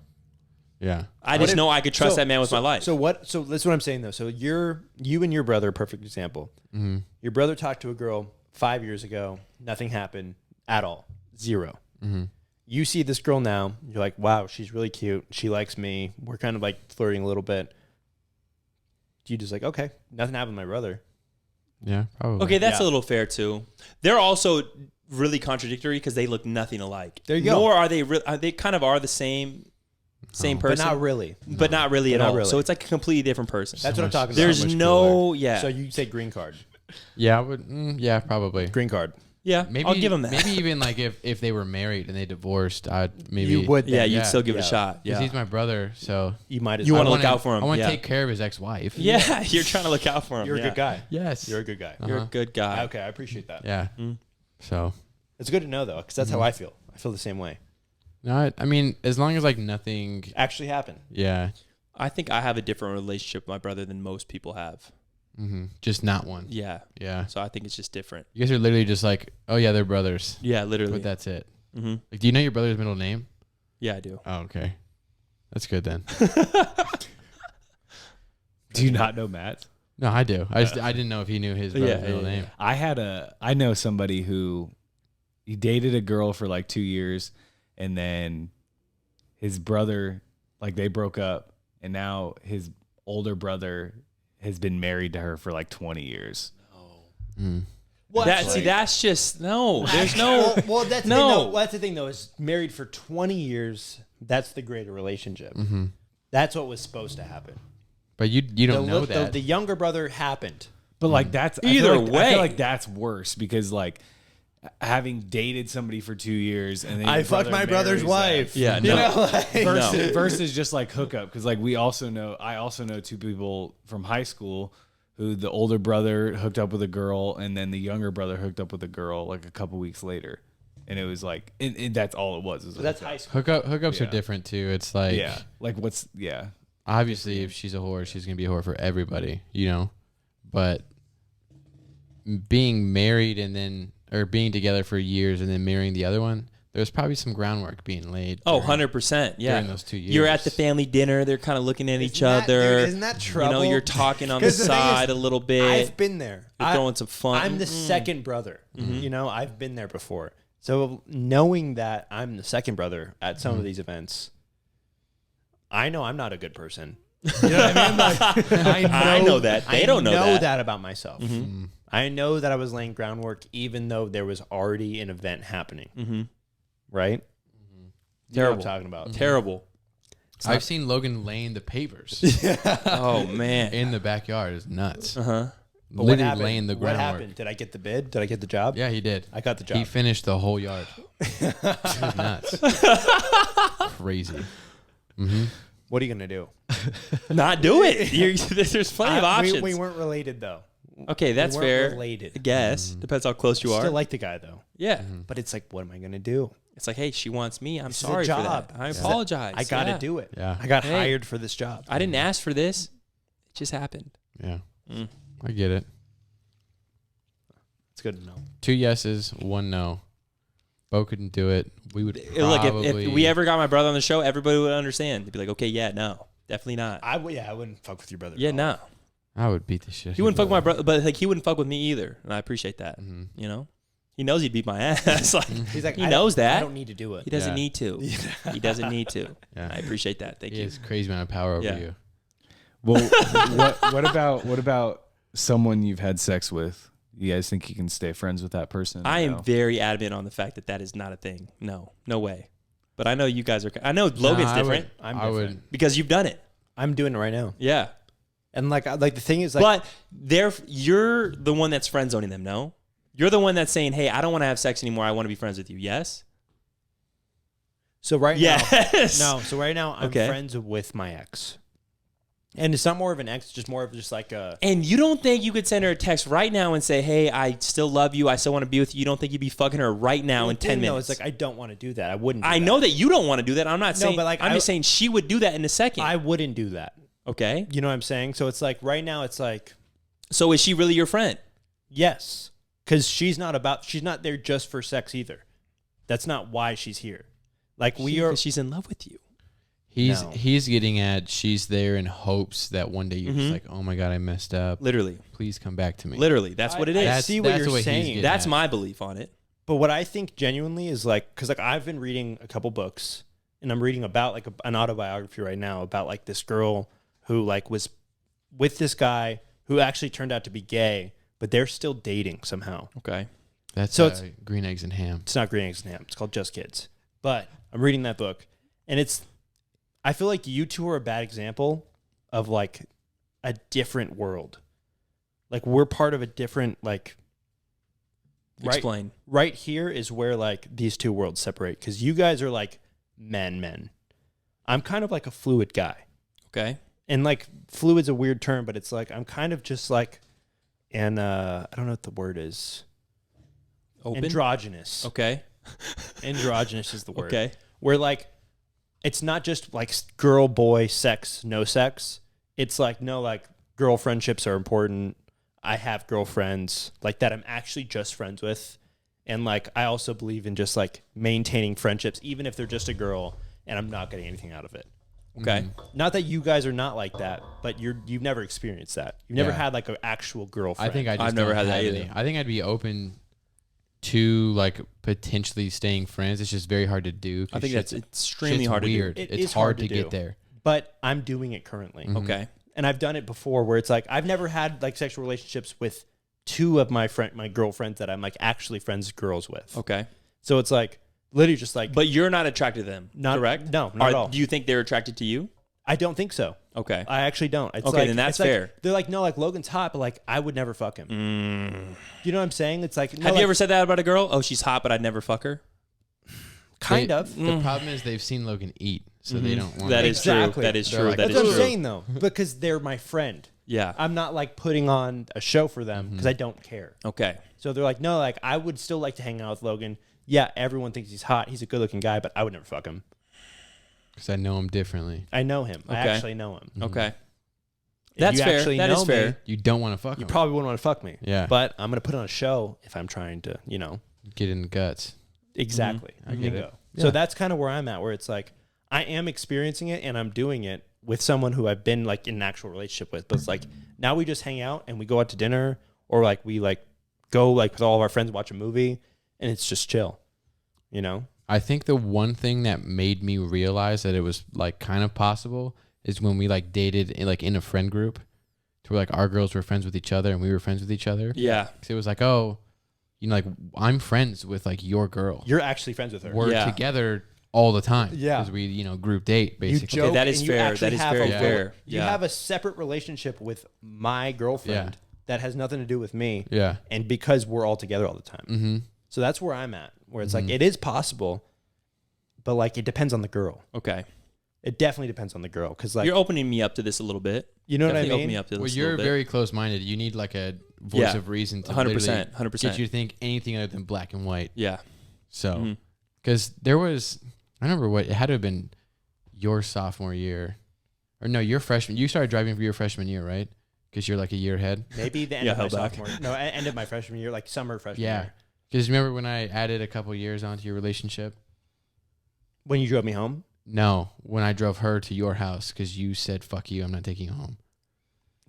Yeah. I What just if- know I could trust so- that man with so- my life. So what? So that's what I'm saying though. So you and your brother, are a perfect example. Mm-hmm. Your brother talked to a girl 5 years ago. Nothing happened at all. 0. Mm-hmm. You see this girl now. You're like, wow, she's really cute. She likes me. We're kind of like flirting a little bit. You just like, okay, nothing happened with my brother. Yeah. Probably. Okay, that's Yeah. a little fair too. They're also really contradictory because they look nothing alike. There you go. Nor are they. They kind of are the same But person, not really. but not really But at not all. really. So it's like a completely different person. That's what I'm much- talking about. There's much no. Yeah. So you say green card. Yeah. I would. Yeah. Probably. Green card. yeah. Maybe I'll give them that. Maybe even like if they were married and they divorced, I'd maybe. You would. yeah, then. you'd still give it a Yeah. shot. Because Yeah. he's my brother, so You might as You well. wanna I look out for him, I want to yeah. take care of his ex-wife. Yeah, you're trying to look out for him. You're a yeah. good guy. Yes. You're a good guy. You're a Uh-huh. good guy. Okay, I appreciate that. Yeah. So. It's good to know though, because that's how I feel. I feel the same way. No, I mean, as long as like nothing. Actually happened. Yeah. I think I have a different relationship with my brother than most people have. Mm-hmm. Just not one. Yeah. Yeah. So I think it's just different. You guys are literally just like, oh yeah, they're brothers, Yeah, literally. but that's it. hmm Like, do you know your brother's middle name? Yeah, I do. Oh, okay. That's good then. Do you not know Matt? No, I do. I didn't know if he knew his brother's middle name. I know somebody who he dated a girl for like 2 years, and then his brother, like they broke up, and now his older brother has been married to her for like 20 years. Mm. Well, That's just no. There's no. Well, that's the No. thing, though. Well, that's the thing though. Is married for 20 years. That's the greater relationship. Mm-hmm. That's what was supposed to happen. But you don't know that. The younger brother happened. But like that's I Either feel like, I way. feel like that's worse because like having dated somebody for 2 years and then I your fucked brother my brother's marries wife. them. Yeah, You no. know, like- versus just like hookup because like I also know two people from high school who the older brother hooked up with a girl, and then the younger brother hooked up with a girl like a couple weeks later, and it was like, and that's all it was. That's high school. Hookups are Yeah. different too. It's like, yeah, like obviously, if she's a whore, she's gonna be a whore for everybody, you know. But being married or being together for years and then marrying the other one, there's probably some groundwork being laid. Oh, during- 100%. Yeah. during those 2 years. You're at the family dinner. They're kind of looking at each Isn't that- other. dude, isn't that trouble? You know, you're talking on the 'Cause the thing side is, a little bit. I've been there. You're throwing some fun. I'm the second brother. You know, I've been there before. So knowing that I'm the second brother at some of these events, I know I'm not a good person. You know what I mean? Like, I know that. They don't know that. that about myself. I know that I was laying groundwork even though there was already an event happening. Right? You know what I'm Terrible. talking about. Terrible. I've seen Logan laying the pavers Oh, man. in the backyard. It's nuts. Uh-huh. But what Literally happened? laying the What groundwork. happened? Did I get the bid? Did I get the job? Yeah, he did. I got the He job. finished the whole yard. It was nuts. Crazy. What are you going to do? Not do it. There's plenty of options. We weren't related, though. Okay, that's weren't fair. related. I guess. Depends how close you are. Still like the guy, though. Yeah. But it's like, what am I going to do? It's like, hey, she wants me. I'm This is a sorry for job. that. I This is apologize. I got to Yeah. do it. Yeah. I got Hey. hired for this job. I didn't ask for this. It just happened. Yeah. Mm. I get it. It's good to know. 2 yeses, 1 no. Bo couldn't do it. We would Look, probably. if we ever got my brother on the show, everybody would understand. They'd be like, okay, yeah, no, definitely not. I wouldn't fuck with your brother. Yeah, at all. no. I would beat the shit. He wouldn't fuck with my brother, but like he wouldn't fuck with me either, and I appreciate that. You know, he knows he'd beat my ass. Like He's like, he I knows don't- that. I don't need to do it. He doesn't Yeah. need to. He doesn't need to. Yeah. I appreciate that. Thank He you. has crazy amount of power over Yeah. you. Well, what about someone you've had sex with? You guys think you can stay friends with that person? I am No? very adamant on the fact that that is not a thing. No, no way. But I know you guys are. I know Logan's Nah, different I would. because you've done it. I'm doing it right now. Yeah. And like the thing is, like, But you're the one that's friend zoning them, no? You're the one that's saying, hey, I don't want to have sex anymore. I want to be friends with you. Yes? so right Yes. now, no. So right now, I'm Okay. friends with my ex, and it's not more of an ex, just more of just like a. And you don't think you could send her a text right now and say, hey, I still love you. I still want to be with you. You don't think you'd be fucking her right now in 10 No, minutes? it's like I don't want to do that. I wouldn't. Do I that. know that you don't want to do that. I'm not saying, but like, I'm I- just saying she would do that in a second. I wouldn't do that. Okay. You know what I'm saying? So it's like right now, it's like So is she really your friend? yes, because she's not there just for sex either. That's not why she's here. Like we are. She's in love with you. No. He's getting at she's there in hopes that one day you're just like, oh my god, I messed up. Literally. Please come back to me. Literally. That's what it is. I see what that's you're the way he's saying. getting That's at. my belief on it. But what I think genuinely is like, because like I've been reading a couple books, and I'm reading about like an autobiography right now about like this girl who like was with this guy who actually turned out to be gay, but they're still dating somehow. Okay. That's So it's- green eggs and ham. It's not Green Eggs and Ham. It's called Just Kids. But I'm reading that book, and I feel like you two are a bad example of like a different world. Like we're part of a different like. Explain. Right here is where like these two worlds separate because you guys are like men. I'm kind of like a fluid guy, Okay. and like fluid's a weird term, but it's like I'm kind of just like, I don't know what the word is. Open. Androgynous. Okay. Androgynous is the word. Okay. Where like it's not just like girl, boy, sex, no sex. It's like no, like girl friendships are important. I have girlfriends like that I'm actually just friends with. And like I also believe in just like maintaining friendships, even if they're just a girl and I'm not getting anything out of it. Okay. Not that you guys are not like that, but you've never experienced that. You've never Yeah. had like an actual girlfriend. I think I just I've never don't had that have either. any. I think I'd be open to like potentially staying friends. It's just very hard to do. 'cause I think shit's- that's extremely shit's hard weird. to It It's is hard hard to to get do. there. but I'm doing it currently. do. Okay. And I've done it before where it's like I've never had like sexual relationships with two of my girlfriends that I'm like actually friends girls with. Okay. So it's like literally just like But you're not attracted to them, not correct? No, not at all. Do you think they're attracted to you? I don't think so. Okay. I actually don't. It's Okay, like, then that's it's like- fair. They're like, no, like Logan's hot, but like I would never fuck him. You know what I'm saying? It's like no, Have like, you ever said that about a girl? Oh, she's hot, but I'd never fuck her. kind They- of? The problem is they've seen Logan eat, so they don't want. That to. is true. Exactly. That is They're true. like, That That's is what I'm true. saying though, because they're my friend. Yeah. I'm not like putting on a show for them because I don't care. Okay. So they're like, no, like I would still like to hang out with Logan. Yeah, everyone thinks he's hot. He's a good looking guy, but I would never fuck him. Because I know him differently. I know him. I Okay. actually know him. Okay. If That's you fair. actually That is know fair. me, You don't want to fuck you him. probably wouldn't want to fuck me. Yeah. But I'm gonna put on a show if I'm trying to, Get in the guts. exactly. I get Bingo. it. So Yeah. that's kind of where I'm at, where it's like I am experiencing it and I'm doing it with someone who I've been like in an actual relationship with. But it's like now we just hang out and we go out to dinner, or like we like go like with all of our friends, watch a movie, and it's just chill. I think the one thing that made me realize that it was like kind of possible is when we like dated in a friend group, to where like our girls were friends with each other and we were friends with each other. Yeah. 'Cause it was like, oh, like I'm friends with like your girl. You're actually friends with her. We're Yeah. together all the time. Yeah. Because we group date You basically. joke that is and you fair. actually That is have very a- fair. You Yeah. have a separate relationship with my girlfriend that has nothing to do with me. Yeah. And because we're all together all the time. Mm-hmm. So that's where I'm at, where it's like it is possible, but like it depends on the girl. Okay. It definitely depends on the girl. Because like, You're opening me up to this a little bit. you know what I Definitely open mean? me up to this Well, a you're little bit. very close-minded. You need like a voice Yeah. of reason to 100%, literally 100%. get you to think anything other than black and white. Yeah. So, Mhm. because there was, I remember it had to have been your sophomore year, or no, your freshman. You started driving for your freshman year, right? Because you're like a year ahead. Maybe the end Yeah, of my held back. sophomore. No, end of my freshman year, like summer freshman Yeah. year. Because remember when I added a couple years onto your relationship? When you drove me home? No, when I drove her to your house because you said, fuck you, I'm not taking you home.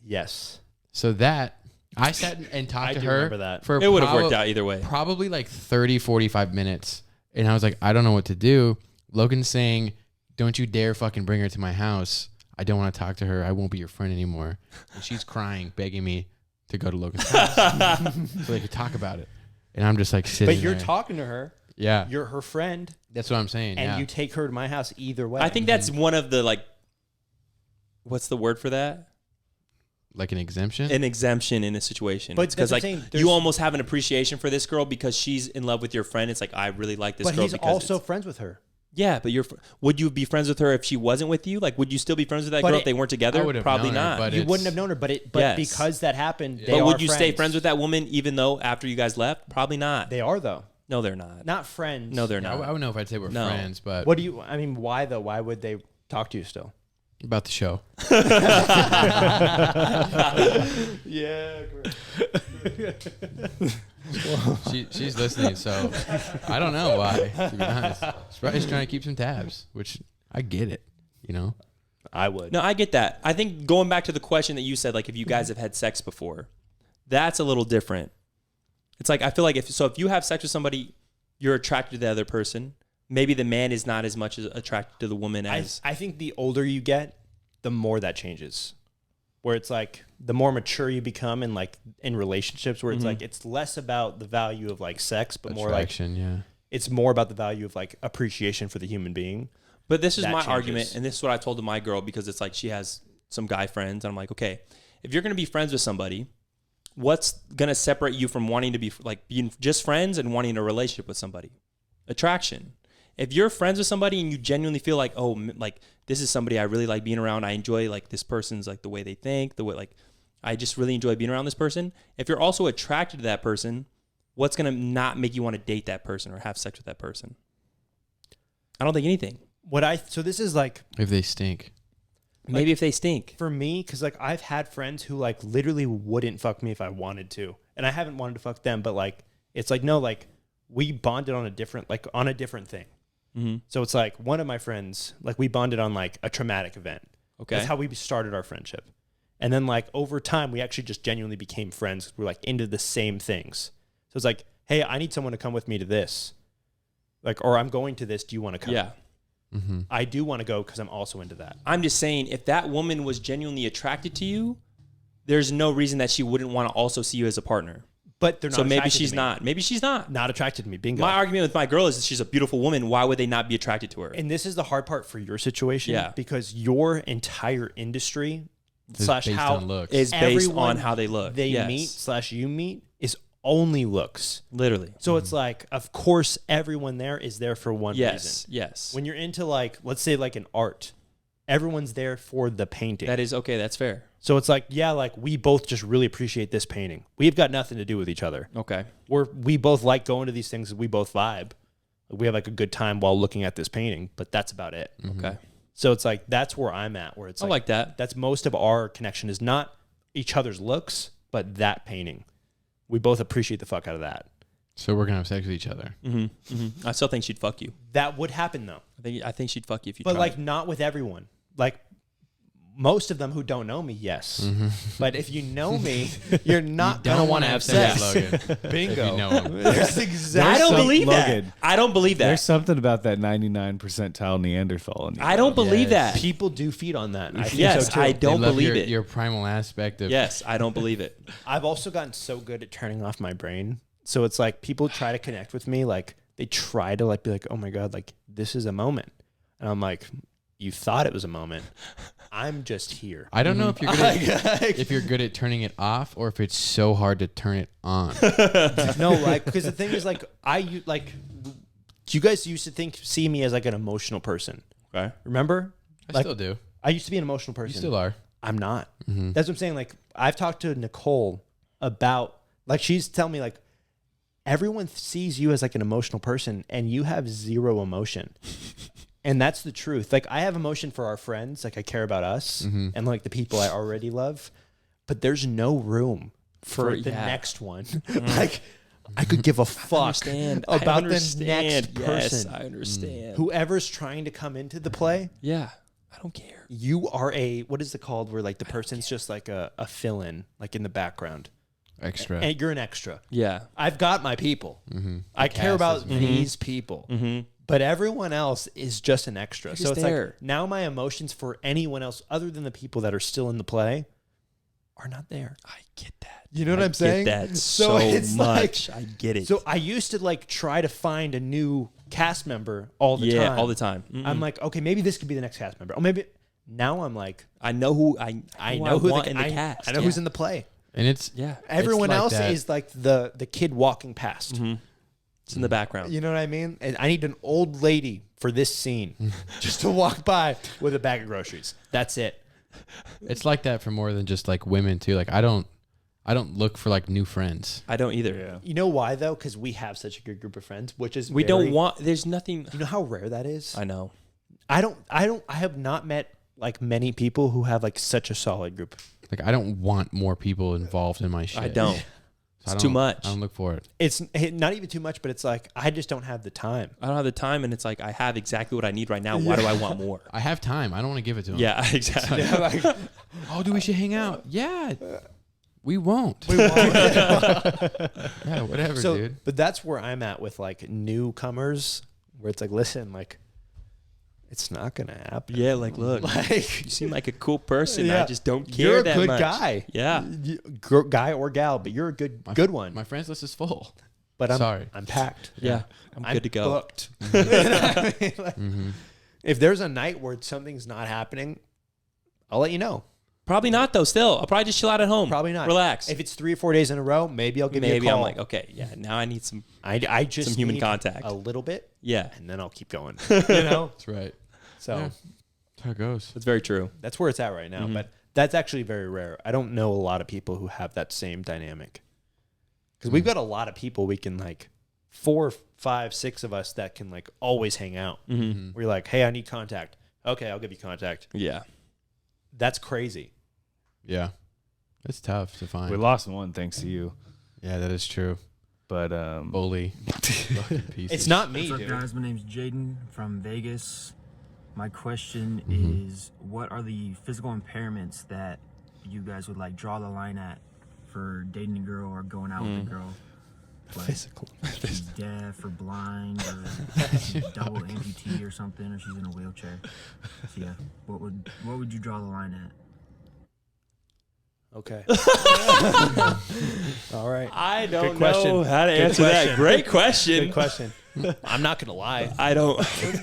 Yes. So that, I sat and talked I to do her remember that. for It would have worked out either way. probably like 30, 45 minutes. And I was like, I don't know what to do. Logan's saying, don't you dare fucking bring her to my house. I don't want to talk to her. I won't be your friend anymore. And she's crying, begging me to go to Logan's house so they could talk about it. And I'm just like sitting But you're there. talking to her. Yeah. You're her friend. That's what I'm saying. And yeah. you take her to my house either way. I think that's one of the like, what's the word for that? Like an exemption? An exemption in a situation. But because that's like what I'm saying, you almost have an appreciation for this girl because she's in love with your friend. It's like I really like this But girl he's because also it's- friends with her. yeah. But would you be friends with her if she wasn't with you? Like, would you still be friends with that But girl it- if they weren't I together? would have Probably known her, not. but You it's- wouldn't have known her, but Yes. because that happened, they But are would you stay friends with that woman even though after you guys left? Probably not. They are though. No, they're not. Not friends. No, they're Yeah, not. I don't know if I'd say we're No. friends, but What do you? I mean, why though? Why would they talk to you still? about the show. Yeah. She's listening, so I don't know why, to be honest. She's probably just trying to keep some tabs, which I get it, you know? I would. No, I get that. I think going back to the question that you said, like if you guys have had sex before, that's a little different. It's like I feel like if you have sex with somebody, you're attracted to the other person. Maybe the man is not as much as attracted to the woman as I think the older you get, the more that changes. Where it's like the more mature you become in like in relationships, where it's like it's less about the value of like sex, but more like Attraction, yeah. it's more about the value of like appreciation for the human being. But this is That my changes. argument, and this is what I told to my girl because it's like she has some guy friends, and I'm like, okay, if you're gonna be friends with somebody, what's gonna separate you from wanting to be like being just friends and wanting a relationship with somebody? Attraction. If you're friends with somebody and you genuinely feel like, oh, like this is somebody I really like being around, I enjoy like this person's like the way they think, the way like I just really enjoy being around this person. If you're also attracted to that person, what's gonna not make you want to date that person or have sex with that person? I don't think anything. So this is like If they stink. Maybe if they stink. for me, because like I've had friends who like literally wouldn't fuck me if I wanted to, and I haven't wanted to fuck them, but like it's like no, like we bonded on a different thing. Mm-hmm. So it's like one of my friends, like we bonded on like a traumatic event. Okay. That's how we started our friendship. And then like over time, we actually just genuinely became friends. We're like into the same things. So it's like, hey, I need someone to come with me to this. Like, or I'm going to this. Do you want to come? Yeah. Mm-hmm. I do want to go because I'm also into that. I'm just saying, if that woman was genuinely attracted to you, there's no reason that she wouldn't want to also see you as a partner. But they're not So maybe attracted to she's me. not. Maybe she's not. Not attracted to me. Bingo. My argument with my girl is that she's a beautiful woman. Why would they not be attracted to her? And this is the hard part for your situation. Yeah. Because your entire industry It's slash based how on looks. Is based everyone on how they look. they Yes. meet slash you meet is only looks. Literally. So it's like, of course, everyone there is there for one Yes. reason. Yes. When you're into like, let's say like an art, everyone's there for the painting. That is okay. That's fair. So it's like, yeah, like we both just really appreciate this painting. We've got nothing to do with each other. Okay. We both like going to these things. We both vibe. We have like a good time while looking at this painting, but that's about it. Okay. So it's like, that's where I'm at, where it's I like that. That's most of our connection is not each other's looks, but that painting. We both appreciate the fuck out of that. So we're gonna have sex with each other. I still think she'd fuck you. That would happen though. I think she'd fuck you if you But tried. like not with everyone. Like most of them who don't know me, yes. But if you know me, you're not gonna want to have sex. Logan. Bingo. If you know him. That's exactly. I don't believe that. Logan, I don't believe that. there's something about that 99 percentile Neanderthal in you. I don't believe that. People do feed on that. I think Yes, so too. I They don't love believe it. your primal aspect of Yes, I don't believe it. I've also gotten so good at turning off my brain. So it's like people try to connect with me, like they try to like be like, oh my God, like this is a moment. And I'm like, you thought it was a moment. I'm just here. I don't know if you're good at, if you're good at turning it off or if it's so hard to turn it on. No, like because the thing is like you guys used to see me as like an emotional person. Okay. Remember? I still do. I used to be an emotional person. You still are. I'm not. That's what I'm saying. Like I've talked to Nicole about like she's telling me like everyone sees you as like an emotional person and you have zero emotion. And that's the truth. Like I have emotion for our friends, like I care about us and like the people I already love, but there's no room for the next one. Like I could give a fuck about the next person. Yes, I understand. Whoever's trying to come into the play, Yeah, I don't care. you are what is it called where like the person's just like a fill-in, like in the background. Extra. And you're an extra. Yeah. I've got my people. I care about these people. But everyone else is just an extra. So it's there. like now my emotions for anyone else other than the people that are still in the play are not there. I get that. You know what I'm saying? I get that So it's much. I get it. So I used to like try to find a new cast member all the time. Yeah, all the time. I'm like, okay, maybe this could be the next cast member. Or maybe now I'm like, I know who I who know who want the, in the cast. I know who's in the play. And it's Everyone like else that. is like the kid walking past. It's in the background. You know what I mean? And I need an old lady for this scene just to walk by with a bag of groceries. That's it. It's like that for more than just like women too. Like I don't look for like new friends. I don't either. Yeah. You know why though? Because we have such a good group of friends, which is We don't want. There's nothing. You know how rare that is? I know. I have not met like many people who have like such a solid group. Like I don't want more people involved in my shit. I don't. So It's too much. I don't look for it. It's not even too much, but it's like I just don't have the time. I don't have the time, and it's like I have exactly what I need right now. Why do I want more? I have time. I don't want to give it to them. Yeah, exactly. Oh, dude, we should hang out. Yeah. We won't. Yeah, whatever, So, dude. but that's where I'm at with like newcomers, where it's like, listen, like it's not gonna happen. Yeah, like look, Like you seem like a cool person. Yeah. I just don't care you're a that good much. guy. Yeah. Guy or gal, but you're a good one. My friends list is full. But I'm Sorry. I'm packed. Yeah. I'm good to go. Booked. You know what I mean? Like, if there's a night where something's not happening, I'll let you know. Probably not though. Still, I'll probably just chill out at home. Probably not. Relax. If it's 3 or 4 days in a row, maybe I'll give you a Maybe call. I'm like, okay, yeah. Now I need some. I just some human need contact. a little bit, Yeah, and then I'll keep going. You know. That's right. So Yeah. That's how it goes. that's very true. that's where it's at right now. But that's actually very rare. I don't know a lot of people who have that same dynamic. Because we've got a lot of people we can like 4, 5, 6 of us that can like always hang out. We're like, hey, I need contact. Okay, I'll give you contact. Yeah. That's crazy. Yeah. It's tough to find. We lost one thanks to you, Yeah, that is true. but Bully. Fucking pieces. It's not me, What's up, dude. guys? My name's Jaden from Vegas. My question is, what are the physical impairments that you guys would like draw the line at for dating a girl or going out with a girl? Like, Physical. she's deaf or blind or double amputee or something, or she's in a wheelchair. So yeah, what would you draw the line at? Okay. All right. I don't question. know how to Good answer question. that. Great question. Good question. I'm not gonna lie. I don't.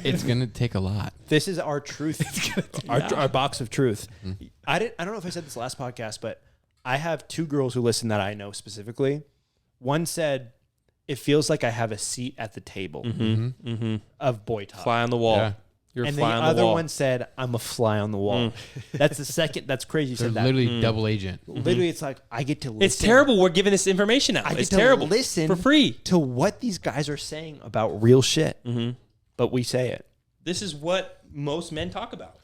It's going to take a lot. This is our truth. Our box of truth. I don't know if I said this last podcast, but I have 2 girls who listen that I know specifically. One said, "It feels like I have a seat at the table of boy talk." Fly on the wall. Yeah. You're a and fly the on the other wall. one said, "I'm a fly on the wall." That's the second. That's crazy. You They're said that. literally double agent. Literally, it's like I get to listen. It's terrible. We're giving this information out. I get It's to terrible. listen for free. to what these guys are saying about real shit. But we say it. This is what most men talk about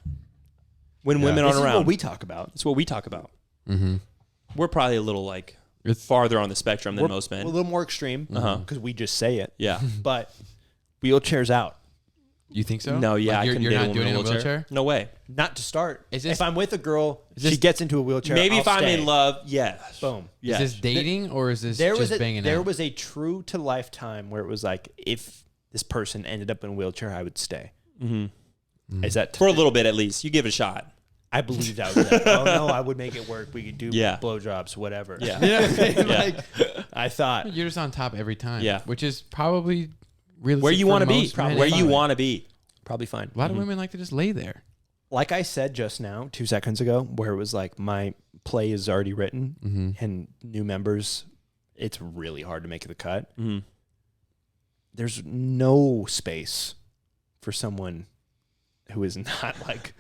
when Yeah. women This aren't is around. what we talk about. It's what we talk about. Mm-hmm. We're probably a little like It's farther on the spectrum than We're most a men. little more extreme because we just say it. Yeah. But wheelchairs out. You think so? No, yeah, Like, I couldn't you're date a not woman doing in it a in a wheelchair. No way. Not to start. Is this- if I'm with a girl, this- she gets into a wheelchair. Maybe I'll if I'm stay. in love, yes. Boom. Yes. Is this dating or is this There just was a banging there out? was a true to lifetime where it was like if this person ended up in a wheelchair, I would stay. Is that For a little bit at least. You give it a shot. I believed I was like, oh no, I would make it work. We could do Yeah. blowjobs, whatever. Yeah. Like I thought. You're just on top every time. Yeah. Which is probably realistic Where you want to be. Where you want to be. Probably fine. A lot of women like to just lay there. Like I said just now, 2 seconds ago, where it was like my play is already written and new members, it's really hard to make the cut. There's no space for someone who is not like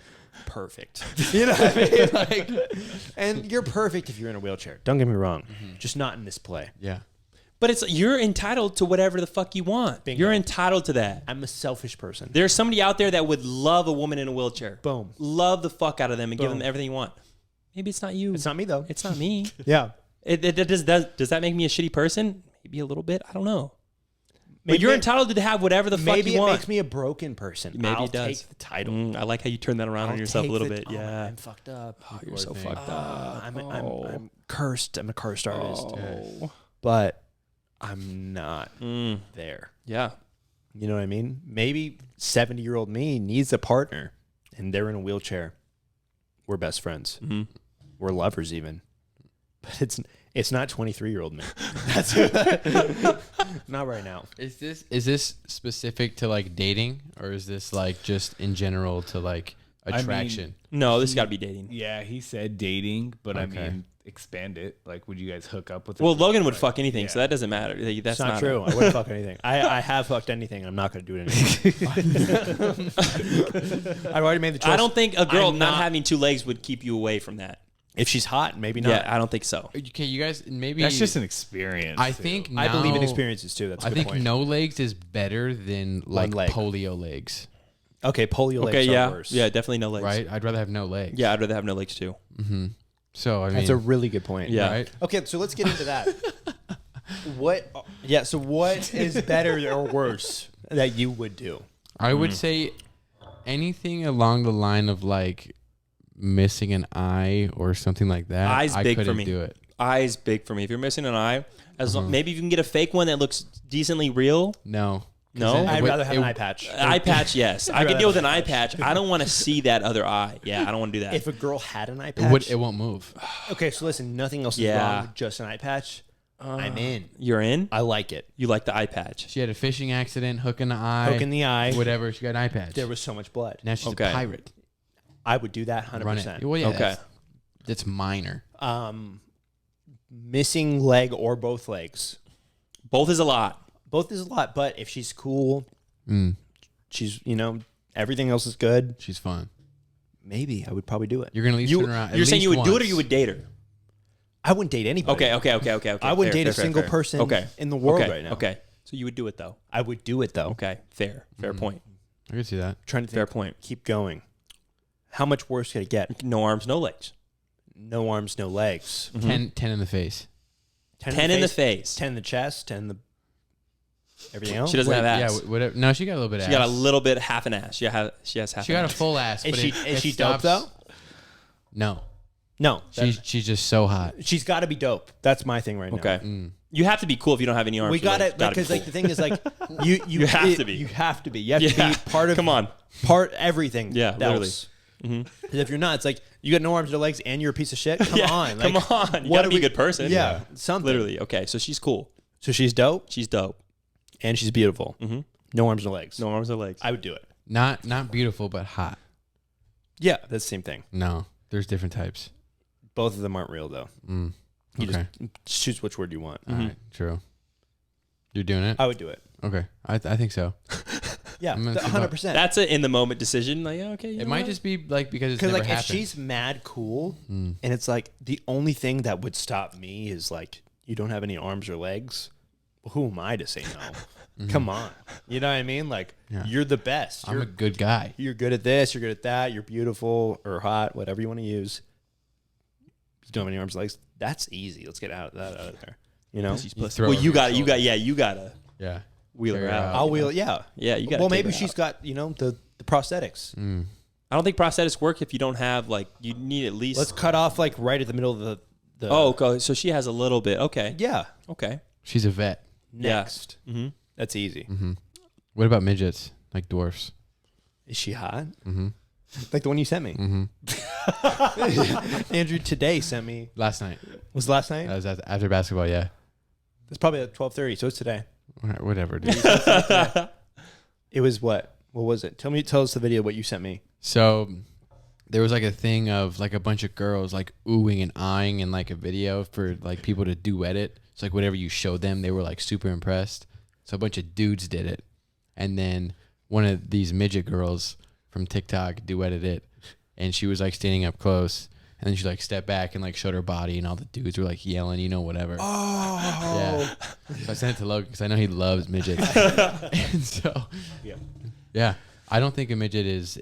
perfect. You know what I mean? Like, and you're perfect if you're in a wheelchair. Don't get me wrong. Just not in this play. Yeah. But it's you're entitled to whatever the fuck you want. Bingo. You're entitled to that. I'm a selfish person. There's somebody out there that would love a woman in a wheelchair. Boom. Love the fuck out of them and give Boom. them everything you want. Maybe it's not you. It's not me though. It's not me. Yeah. Does that make me a shitty person? Maybe a little bit. I don't know. But you're entitled to have whatever the fuck Maybe you it want. makes me a broken person. Maybe I'll it does. take the title. I like how you turn that around on I'll yourself a take little the- bit. oh, Yeah. I'm fucked up. You're so thing. fucked up. I'm cursed. I'm a cursed artist. Oh. But I'm not Mm. there. Yeah. You know what I mean? Maybe 70-year-old me needs a partner and they're in a wheelchair. We're best friends. Mhm. We're lovers even. But it's not 23-year-old me. That's not right now. Is this specific to like dating or is this like just in general to like attraction? No, this got to be dating. Yeah, he said dating, but I Okay. mean, expand it. Like, would you guys hook up with? Well, a Logan would like, fuck anything, yeah. so that doesn't matter. That's It's not true. I wouldn't fuck anything. I have fucked anything. I'm not going to do it anymore. I've already made the choice. I don't think a girl I'm not not- having 2 legs would keep you away from that. If she's hot, maybe not. Yeah, I don't think so. Okay, you guys maybe That's just an experience. I too. think I believe in now- experiences too. That's a I good think point. no legs is better than like leg. polio legs, Okay, polio Okay, legs yeah. are worse. Yeah, definitely no legs. right? I'd rather have no legs. Yeah, I'd rather have no legs too. So I mean, That's a really good point. Yeah. right? Okay, so let's get into that. What? Yeah. So what is better or worse that you would do? I would say anything along the line of like missing an eye or something like that. Eyes I big for couldn't me. do it. Eyes big for me. If you're missing an eye, maybe if you can get a fake one that looks decently real. No. 'Cause No? then it I'd would- rather have it- an eye patch. Eye patch, yes. I could deal with an eye patch. I don't want to see that other eye. Yeah, I don't want to do that. If a girl had an eye It, patch, it won't move. okay. So listen, nothing else is Yeah. wrong with just an eye patch. I'm in. You're in? I like it. You like the eye patch. She had a fishing accident, hook in the eye, Hook in the eye. whatever. She got an eye patch. There was so much blood. Now she's Okay. a pirate. I would do that 100%. Run it. Well, yeah, Okay. that's minor. Missing leg or both legs. Both is a lot. Both is a lot, but if she's cool, Mm, she's, everything else is good, she's fun. maybe I would probably do it. You're gonna at least turn around. at You're saying least you would do it or once. you would date her? I wouldn't date anybody. Okay. I wouldn't Fair, date a fair, single fair. person Okay. in the world Okay. right now. Okay. So you would do it though. I would do it though. Okay. Fair point. I can see that. Trying to think, Fair point. keep going. How much worse could it get? No arms, no legs. No arms, no legs. 10 in the face. 10 in the face. 10 in the chest, 10 in the everything else. She doesn't have Yeah, ass. whatever. No, she got a little bit of She ass. got a little bit, half an ass. She has half She an got a ass. full ass. Is but she it is she dope stops- though? No. No. She's just so hot. She's got to be dope. That's my thing right now. Okay. You have to be cool if you don't have any arms. We or got legs. it because be like the thing is like you You have to be. You have to be. You have Yeah. to be part of Come on. part everything. Yeah, literally. else. 'Cause if you're not, it's like you got no arms, no legs, and you're a piece of shit. Come Yeah, on, come like, on. You what gotta are be a we- good person. Yeah, something. Literally. Okay. So she's cool. So she's dope She's dope. and she's beautiful. No arms, no legs. No arms or legs. I would do it. Not beautiful, but hot. Yeah, that's the same thing. No, there's different types. Both of them aren't real though. You Okay. just choose which word you want. All right. True. You're doing it? I would do it. Okay. I think so. Yeah, I'm gonna see 100%. That's an in the moment decision. Like, okay, you It know might what? just be like because it's Because never like if happened. she's mad cool, and it's like the only thing that would stop me is like you don't have any arms or legs. Well, who am I to say no? Come on, you know what I mean? Like Yeah. you're the best. I'm a good guy. You're good at this. You're good at that. You're beautiful or hot, whatever you want to use. You don't have any arms, legs. That's easy. Let's get out of there. You know, You throw Well, over you your got you shoulder. gotta Yeah. wheel her Figure it out. out. I'll wheel. Yeah, Yeah, you got. Well, maybe she's got the prosthetics. I don't think prosthetics work if you don't have like you need at least. Let's cut off like right at the middle of the. Oh, okay. So she has a little bit. Okay. Yeah. Okay. She's a vet. Next. Mm-hmm. That's easy. What about midgets? Like dwarfs? Is she hot? Mm-hmm. Like the one you sent me. Mm-hmm. Andrew today sent me. Last night. Was last night? That was after basketball, yeah. It's probably at 12:30, so it's today. All right, whatever, dude. It was what? What was it? Tell us the video what you sent me. So there was like a thing of like a bunch of girls like oohing and eyeing in like a video for like people to duet it. It's like whatever you showed them, they were like super impressed. So a bunch of dudes did it. And then one of these midget girls from TikTok duetted it. And she was like standing up close. And then she like stepped back and like showed her body. And all the dudes were like yelling, you know, whatever. Oh. Yeah. So I sent it to Logan because I know he loves midgets. And so, yeah. I don't think a midget is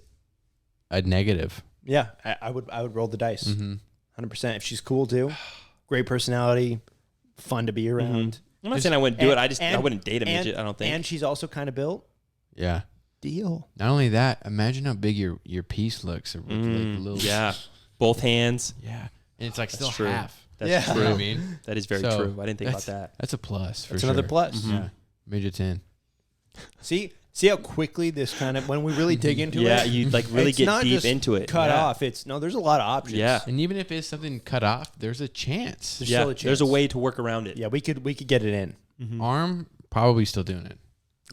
a negative. Yeah, I would roll the dice. 100%. If she's cool too, great personality, fun to be around. I'm not saying I wouldn't do it. I and- wouldn't date a and- midget. I don't think. And she's also kind of built. Yeah. Deal. Not only that, imagine how big your piece looks. Like little, yeah. Both hands. Yeah. And it's like still true. half. That's Yeah. true. You know what I mean? That is very So, true. I didn't think about that's- that. That's a plus for That's sure. another plus. Yeah. Midget's in. See how quickly this kind of when we really dig into Yeah, it. you like really it's get not deep just into it. Cut Yeah. off. There's a lot of options. Yeah. And even if it's something cut off, there's a chance. There's Yeah. still a chance. There's a way to work around it. Yeah, we could get it in. Arm, probably still doing it.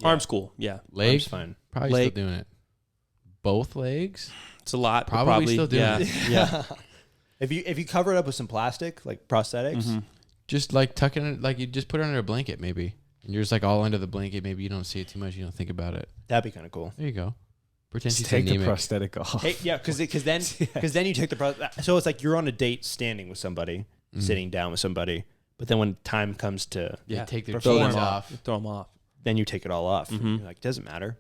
Arm school. Yeah. Leg, Arm's fine. probably Leg. still doing it. Both legs? It's a lot. but Probably still doing yeah. it. Yeah. If you cover it up with some plastic, like prosthetics, Just like tucking it, like you just put it under a blanket maybe. And you're just like all under the blanket. Maybe you don't see it too much. You don't think about it. that'd be kind of cool. There you go. Pretend Just she's take the anemic. prosthetic off. Hey, yeah, because then you take the so it's like you're on a date standing with somebody, sitting down with somebody, but then when time comes to Yeah, take their Throw chains them off. Throw them off. then you take it all off. You're like, doesn't matter.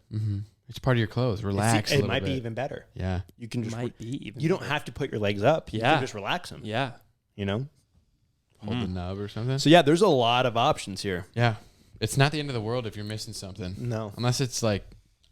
It's part of your clothes. Relax. a It little might be bit. even better. Yeah. You can just Might be even. you don't have to put your legs up. You Yeah. can just relax them. Yeah. You know. Hold the nub or something. So yeah, there's a lot of options here. Yeah. It's not the end of the world if you're missing something. No. Unless it's like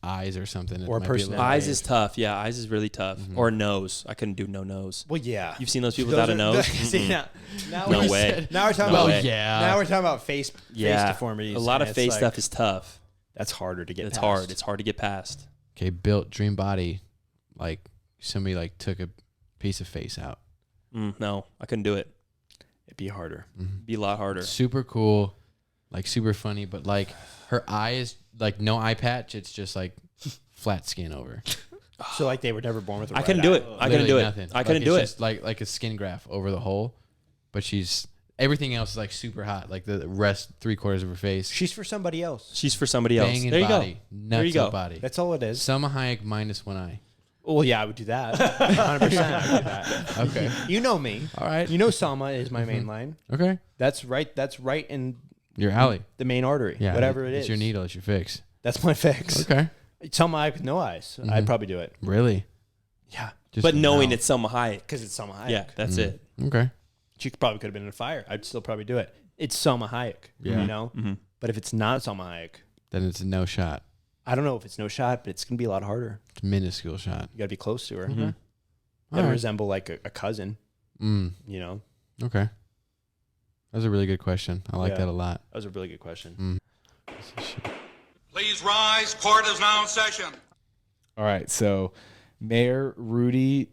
eyes or something. It Or might be a little- personality. Eyes is tough. Yeah, eyes is really tough. Or nose. I couldn't do no nose. Well, yeah. You've seen those people without a nose? See, now No we're- way. Now we're talking No about way. yeah. Now we're talking about face Yeah. deformities. A lot and of it's face like, stuff is tough. that's harder to get. It's past. hard. It's hard to get past. Okay, built dream body. Like somebody like took a piece of face out. No, I couldn't do it. It'd be harder. It'd be a lot harder. Super cool, like super funny, but like her eye is like no eye patch. It's just like flat skin over. So like they were never born with. I couldn't do it. I couldn't do Literally it. nothing. I couldn't Like, do it's it. just like a skin graft over the hole, but she's everything else is like super hot. Like the rest 3/4 of her face. She's for somebody else. She's for somebody else. Banging There you body, go. nuts There you go. up body. That's all it is. Selma Hayek minus one eye. Well, yeah, I would do that. 100%. I would do that. Okay. You know me. All right. You know Salma is my main line. Okay. That's right. That's right in Your alley. the main artery. Yeah. Whatever it is. It's your needle. It's your fix. That's my fix. Okay. Salma Hayek with no eyes. I'd probably do it. Really? Yeah. Just But knowing now. it's Selma Hayek. Because it's Salma Hayek. Yeah, that's it. Okay. She probably could have been in a fire. I'd still probably do it. It's Salma Hayek. Yeah. You know? But if it's not Salma Hayek, Then it's a no shot. I don't know if it's no shot, but it's going to be a lot harder. It's a minuscule shot. You got to be close to her. All Gotta right. resemble like a cousin, you know? Okay. That was a really good question. I like Yeah. that a lot. That was a really good question. Please rise. Court is now in session. All right, so Mayor Rudy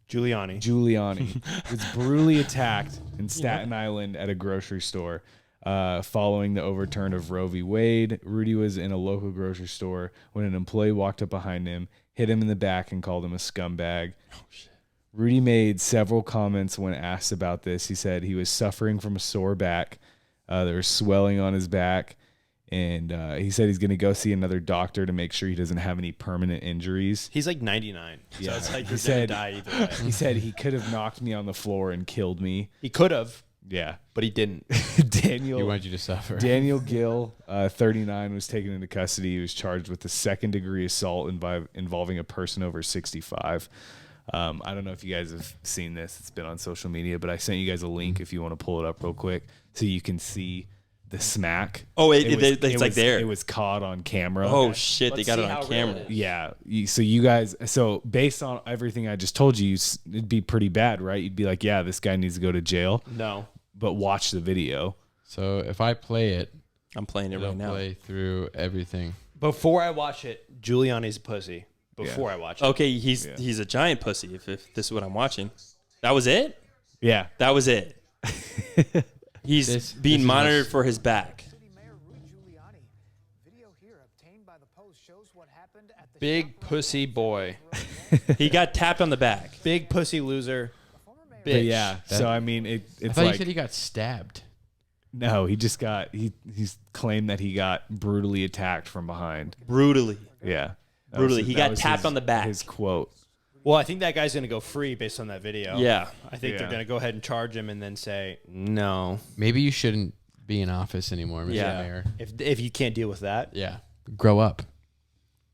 Giuliani. was brutally attacked in Staten Island at a grocery store following the overturn of Roe v. Wade. Rudy was in a local grocery store when an employee walked up behind him, hit him in the back, and called him a scumbag. Rudy made several comments when asked about this. He said he was suffering from a sore back. There was swelling on his back, And he said he's going to go see another doctor to make sure he doesn't have any permanent injuries. He's like 99. Yeah. So it's like He you're said- gonna die either way. He said he could have knocked me on the floor and killed me. He could have, Yeah. but he didn't. He Daniel wanted you to suffer. Daniel Gill, 39, was taken into custody. He was charged with the second-degree assault involving a person over 65. I don't know if you guys have seen this. It's been on social media, but I sent you guys a link if you want to pull it up real quick so you can see the smack. Oh, it's was- like there. It was caught on camera. Oh shit, they Let's got see it how on real camera. it is. Yeah. So you guys, based on everything I just told you, it'd be pretty bad, right? You'd be like, yeah, this guy needs to go to jail. No. But watch the video. So if I play it, I'm playing it it'll right now. play through everything. Before I watch it, Giuliani's a pussy. Before I watch it. Okay, he's a giant pussy. If this is what I'm watching, that was it. Yeah. That was it. He's This being is monitored what's- for his back. Big pussy boy. He got tapped on the back. Big pussy loser. Bitch. But yeah. So, I mean, I it's thought like, you said he got stabbed. no, he just got, he's claimed that he got brutally attacked from behind. Brutally. Yeah. That Brutally. was- He that got was tapped on the back. His quote. Well, I think that guy's going to go free based on that video. Yeah. I think they're Yeah. going to go ahead and charge him and then say, no. Maybe you shouldn't be in office anymore, Mr. Yeah. Mayor. If you can't deal with that, Yeah. Grow up.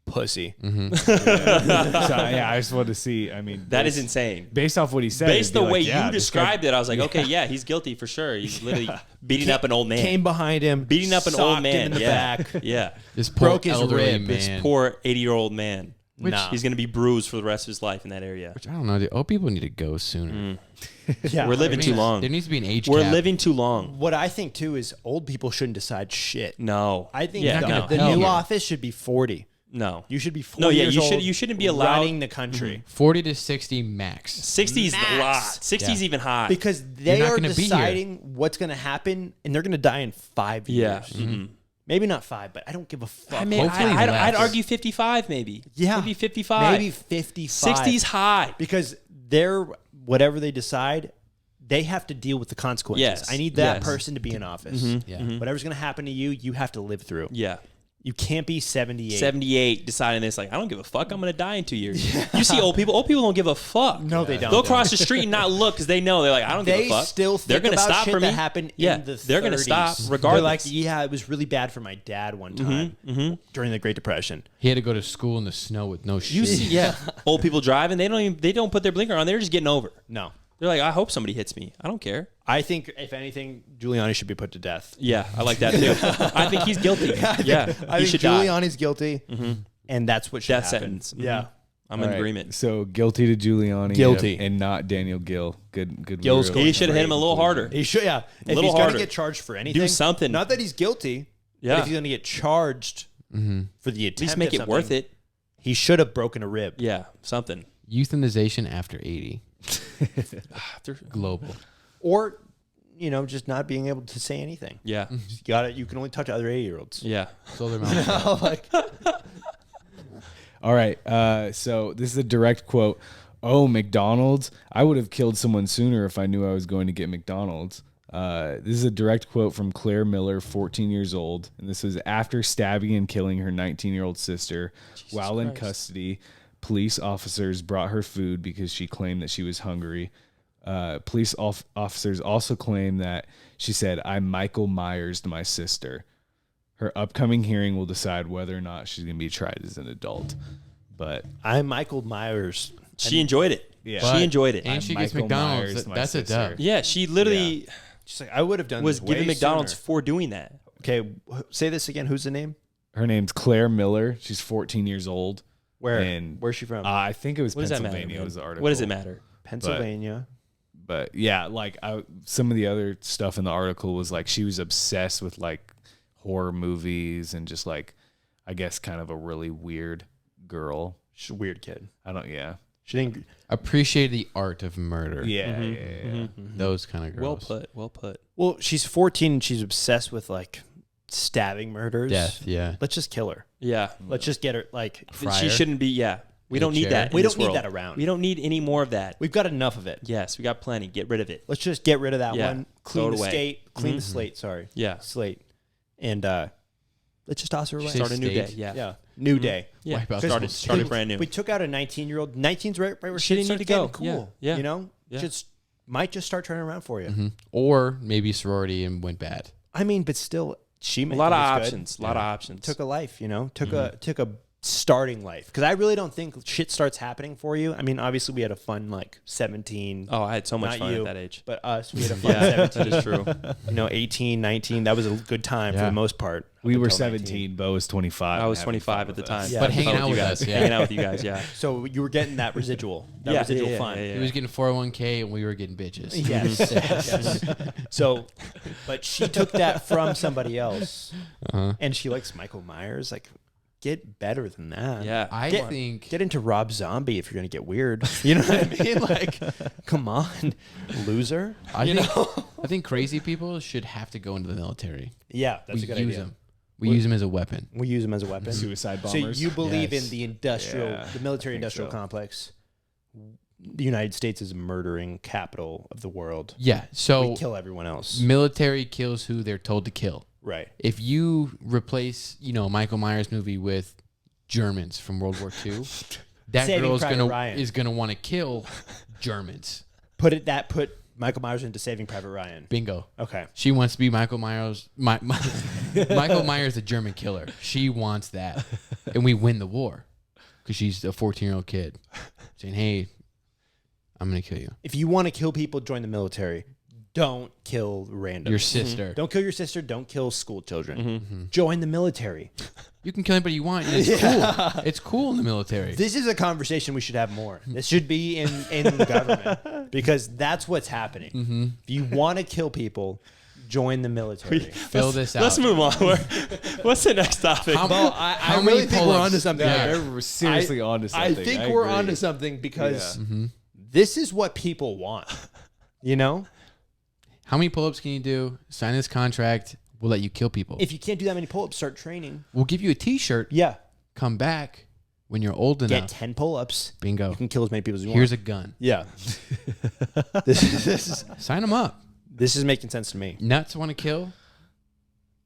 pussy. So, yeah, I just wanted to see. I mean, That is insane. based off what he said. Based it'd be the like, way yeah, you this guy- described it, I was like, okay, yeah, he's guilty for sure. He's literally beating up an old man. Came behind him. Beating up an socked old him man in the yeah. back. Yeah. This poor Broke his elderly rib. man. This poor 80-year-old man. Which- He's going to be bruised for the rest of his life in that area. Which I don't know. The old people need to go sooner. Yeah. We're living too long. There needs to be an age We're cap. living too long. What I think, too, is old people shouldn't decide shit. No. I think Yeah, the no. new Hell office should be 40. No. You should be 40 No, yeah, years you old shouldn't be allowed- running the country. 40 to 60 max. 60 is a Max. lot. 60 is Yeah. even high. Because they not are gonna be here. deciding what's going to happen, and they're going to die in 5 yeah. years. Maybe not 5, but I don't give a fuck. I mean, Hopefully I'd less. argue 55 maybe. Yeah. Maybe 55. Maybe 55. 60's high. Because they're, whatever they decide, they have to deal with the consequences. Yes. I need that Yes. person to be in office. Yeah. Whatever's going to happen to you, you have to live through. Yeah. You can't be 78. 78 deciding this, like, I don't give a fuck. I'm going to die in 2 years. You see old people. Old people don't give a fuck. No, they don't. They'll cross the street and not look because they know. They're like, I don't give They a fuck. still They're think gonna about stop shit for me. that happened Yeah, in the 30s. they're gonna stop They're regardless. like, yeah, it was really bad for my dad one time during the Great Depression. He had to go to school in the snow with no shoes. You see, yeah. Old people driving, they don't put their blinker on. They're just getting over. No. They're like, I hope somebody hits me. I don't care. I think, if anything, Giuliani should be put to death. Yeah, I like that too. I think he's guilty. Yeah, I he think should die. Giuliani's guilty, and that's what should Death happen. sentence. Yeah. I'm All in right, agreement. So guilty to Giuliani. Guilty. And not Daniel Gill. Good. Gill's He should have hit him a little harder. He should, yeah. If little he's going to harder. get charged for anything, something. Not that he's guilty, Yeah. but if he's going to get charged for the attempt, At least make at it worth something, it. He should have broken a rib. Yeah, something. Euthanization after 80. Global. Or, just not being able to say anything. Yeah, You can only touch other 80-year-olds. yeah. So their mouth. All right. So this is a direct quote. Oh, McDonald's. I would have killed someone sooner if I knew I was going to get McDonald's. This is a direct quote from Claire Miller, 14 years old. And this was after stabbing and killing her 19-year-old sister. While in custody, police officers brought her food because she claimed that she was hungry. Police officers also claim that she said, I Michael Myers'd my sister. Her upcoming hearing will decide whether or not she's going to be tried as an adult. But I'm Michael Myers. She enjoyed it. Yeah. She enjoyed it. And she gets Michael McDonald's. Myers, my That's a sister. dub. Yeah, she literally She's like, I would have done was this way given McDonald's sooner. for doing that. Okay, say this again. Who's the name? her name's Claire Miller. She's 14 years old. Where? And Where's she from? I think it was What does that matter? Pennsylvania man? was the article. What does it matter? Pennsylvania. But yeah, like some of the other stuff in the article was like she was obsessed with like horror movies and just like, I guess kind of a really weird girl. She's a weird kid. Yeah. She didn't. Appreciate the art of murder. Yeah. Those kind of Well girls. put. Well put. Well, she's 14 and she's obsessed with like stabbing murders. Death, yeah. Let's just kill her. Yeah. Let's just get her. Like, Fry She her. shouldn't be. Yeah. We In a don't need chair. that. we in don't this need world. that around. We don't need any more of that. We've got enough of it. Yes, we got plenty. Get rid of it. Let's just get rid of that Yeah. one. Throw Clean it the away. slate. Clean the slate. Sorry. Yeah. Slate. And Let's just toss her away. Start a new day. State. Yeah. Yeah, new day. Yeah. Wipe out Started brand new. We took out a 19-year-old. 19's right where She shit didn't need starts to go. getting cool. Yeah. You know, Yeah. might just start turning around for you. Mhm. Or maybe sorority and went bad. I mean, but still, she A made lot of things good. options. A lot of options. Took a life, you know, took a starting life. Because I really don't think shit starts happening for you. I mean, obviously we had a fun 17. Oh, I had so much Not fun you, at that age. But us, we had a fun Yeah, 17. that is true. 18, 19. That was a good time for Yeah. the most part. We up were until 17. Bo was 25. I was and having 25 fun at the with time. us. Yeah. But hanging Fun out with you us, guys. yeah. Hanging out with you guys, yeah. So you were getting that residual, Yeah, residual yeah, fun. yeah, yeah. He was getting 401k and we were getting bitches. Yes. yes. So, but she took that from somebody else, Uh-huh. and she likes Michael Myers. Like, get better than that. Yeah. I think Get into Rob Zombie if you're gonna get weird. You know what I mean? Like, come on, loser. I think crazy people should have to go into the military. Yeah, that's we a good use idea. them. We use them as a weapon. We use them as a weapon. Suicide So bombers. you believe Yes. in the industrial, Yeah, the military I think industrial so. complex? The United States is a murdering capital of the world. Yeah. So We kill everyone else. military kills who they're told to kill. Right. If you replace, Michael Myers movie with Germans from World War II, that Saving girl Private Ryan. is gonna want to kill Germans. Put Michael Myers into Saving Private Ryan. Bingo. Okay. She wants to be Michael Myers. Michael Myers, the German killer. She wants that, and we win the war because she's a 14-year-old kid saying, "Hey, I'm gonna kill you. If you want to kill people, join the military. Don't kill random. Your sister. Don't kill your sister. Don't kill school children. Join the military. You can kill anybody you want. And it's cool. It's cool in the military. This is a conversation we should have more. This should be in the government because that's what's happening. If you want to kill people, join the military. Fill this out. Let's move on. What's the next topic? Well, I really think we're onto something. Yeah. here. We're seriously onto I something. think we're agree. onto something because Yeah. this is what people want. You know, How many pull-ups can you do? Sign this contract. We'll let you kill people. if you can't do that many pull-ups, start training. We'll give you a T-shirt. Yeah, Come back when you're old get enough. 10 pull-ups. Bingo. You can kill as many people as you Here's want. a gun. Yeah, this Sign them up. is making sense to me. Nuts want to kill?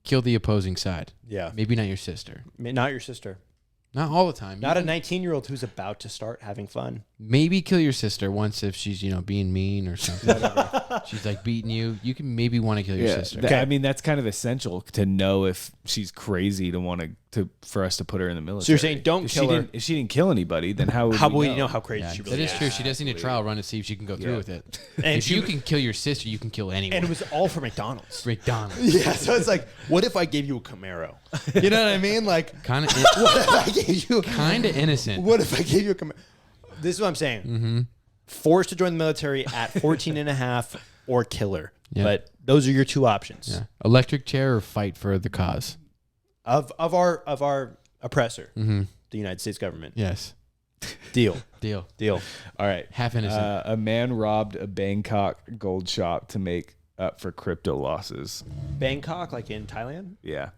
Kill the opposing side. Yeah, Maybe not your sister. not your sister. Not all the time. Not a You can 19-year-old who's about to start having fun. maybe kill your sister once if she's being mean or something. She's like beating you. You can maybe want to kill your sister. I mean, that's kind of essential to know if she's crazy to want for us to put her in the military. So you're saying don't if kill she her. If she didn't kill anybody, then how would How we will know? you know how crazy Yeah, she that really is is? true. She does need a trial run to see if she can go through Yeah. with it. And if she- you can kill your sister, you can kill anyone. And it was all for McDonald's. McDonald's. Yeah, so it's like, what if I gave you a Camaro? You know what I mean? Like, Kind of what if I gave you? innocent. What if I gave you a Camaro? This is what I'm saying. Mm-hmm. Forced to join the military at 14 and a half or killer. Yeah. But those are your two options Yeah. Electric chair or fight for the cause. of our oppressor, Mm-hmm. the United States government. Yes. Deal. Deal. All right. Half innocent. A man robbed a Bangkok gold shop to make up for crypto losses. Bangkok, like in Thailand. Yeah.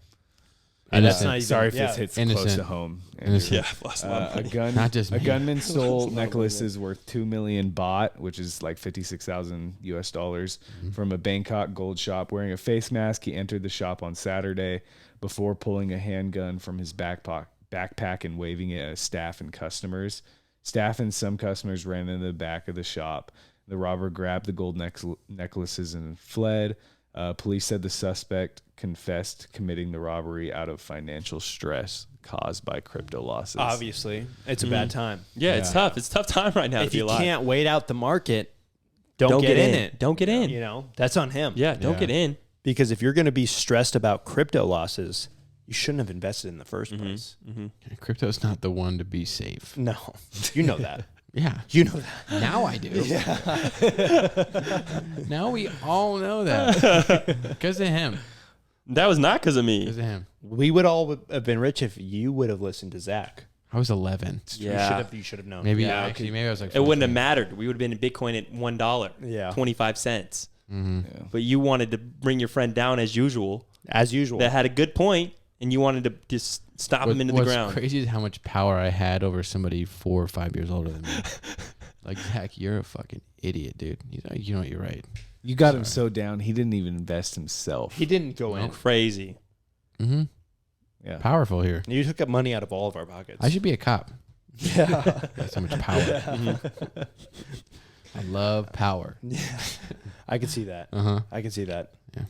Innocent. not even- Sorry if yeah. this hits Innocent. close to home. Innocent. lost a lot of money. Not just A me. gunman stole necklaces worth 2 million baht, which is like 56,000 US dollars, from a Bangkok gold shop. Wearing a face mask, he entered the shop on Saturday before pulling a handgun from his backpack and waving it at staff and customers. Staff and some customers ran into the back of the shop. The robber grabbed the gold necklaces and fled. Police said the suspect confessed committing the robbery out of financial stress caused by crypto losses. Obviously, it's a bad time. Yeah, it's tough. It's a tough time right now to If be you alive. can't wait out the market, don't get in it. Don't get in. You know, that's on him. Yeah, don't Yeah. get in. Because if you're going to be stressed about crypto losses, you shouldn't have invested in the first place. Crypto's not the one to be safe. No, you know that. Yeah. You know that. Now I do. Now we all know that. Because of him. That was not because of me. Because of him. We would all have been rich if you would have listened to Zach. I was 11. Yeah. You should have known. Maybe Yeah, actually, maybe I was like It wouldn't have 14. mattered. We would have been in Bitcoin at $1. Yeah. 25 cents. Mm-hmm. But you wanted to bring your friend down as usual. As usual. That had a good point, and you wanted to just stop him into the ground. What's crazy is how much power I had over somebody 4 or 5 years older than me. Like, Zach, you're a fucking idiot, dude. You know what? You're right. You got him so down, he didn't even invest himself. He didn't go in. Crazy. Mm-hmm. Yeah. Powerful here. You took up money out of all of our pockets. I should be a cop. Yeah. Got so much power. I love power. I can see that. Uh-huh. I can see that. Yeah.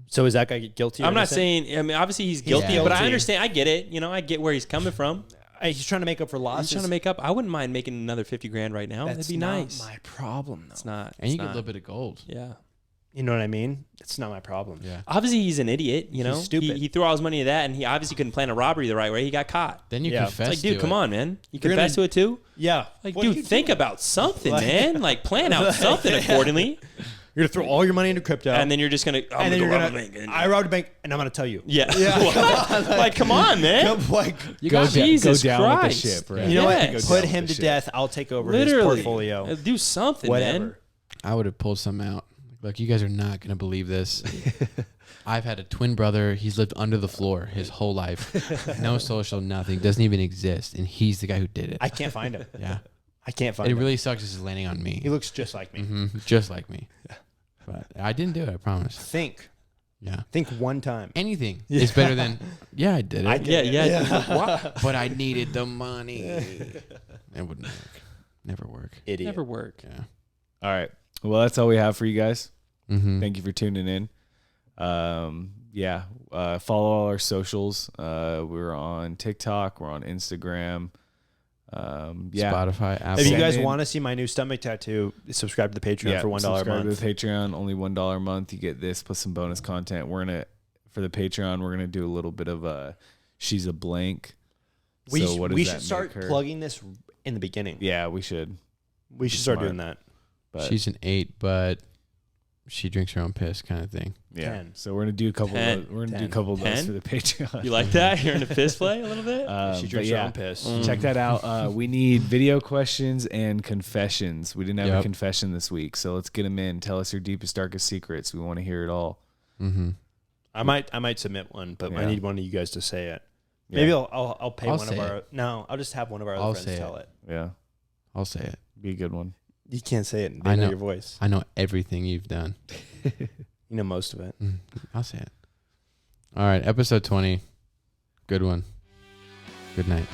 So is that guy guilty? I'm not saying. I mean, obviously he's guilty, Yeah. but I guilty. understand. I get it. You know, I get where he's coming from. He's trying to make up for losses. He's trying to make up. I wouldn't mind making another 50 grand right now. That's That'd be not nice. my problem, though. It's not. And it's you get a not. little bit of gold. Yeah. You know what I mean? It's not my problem. Yeah. Obviously, he's an idiot. You know, He's stupid. He threw all his money into that, and he obviously couldn't plan a robbery the right way. He got caught. Then you Yeah. confess It's like, dude, to come it. on, man. You You're confess to it too. Yeah. Like, What are dude, you think doing? about something, man. Like, plan out something accordingly, You're gonna throw all your money into crypto, and then you're just gonna. and then you're gonna. I robbed a bank, and I'm gonna tell you. Yeah. Like, come on, man. Like, You Go got da- Jesus go down Christ. with the ship, right? you know Yes. what? Go Put down him with to the ship. death. I'll take over his Literally, portfolio. do something, Whatever. man. I would have pulled some out. Like, you guys are not going to believe this. I've had a twin brother. He's lived under the floor his whole life. No social, nothing. Doesn't even exist. And he's the guy who did it. I can't find him. Yeah. I can't find It him. really sucks. This is landing on me. He looks just like me. Just like me. But I didn't do it. I promise. Think one time. Anything is better than, yeah, I did it. Yeah. But I needed the money. It wouldn't work. Never work. Idiot. Never work. Yeah. All right. Well, that's all we have for you guys. Mm-hmm. Thank you for tuning in. Follow all our socials. We're on TikTok. We're on Instagram. Spotify, Apple. If you Send guys in- want to see my new stomach tattoo, subscribe to the Patreon for $1 a subscribe month. to the Patreon. Only $1 a month. You get this plus some bonus content. For the Patreon, we're gonna do a little bit of she's a blank. We So what does we that should start make her? plugging this in the beginning. Yeah, we should. We should start Smart. doing that. But She's an 8, but she drinks her own piss kind of thing. yeah. 10. So we're gonna do a couple. Ten. We're gonna do a 10. couple of those 10? for the Patreon. You like that? You're in a fist play a little bit. She But drinks yeah, her own piss. check that out. We need video questions and confessions. We didn't have a Yep. confession this week, so let's get them in. Tell us your deepest, darkest secrets. We want to hear it all. Mm-hmm. I might submit one, but I Yeah. need one of you guys to say it. Yeah. Maybe I'll pay I'll one of say our. No, I'll just have one of our I'll other friends say tell it. Yeah, I'll say it. be a good one. You can't say it. They I know know. your voice. I know everything you've done. You know most of it. I'll say it. All right, episode 20. Good one. Good night.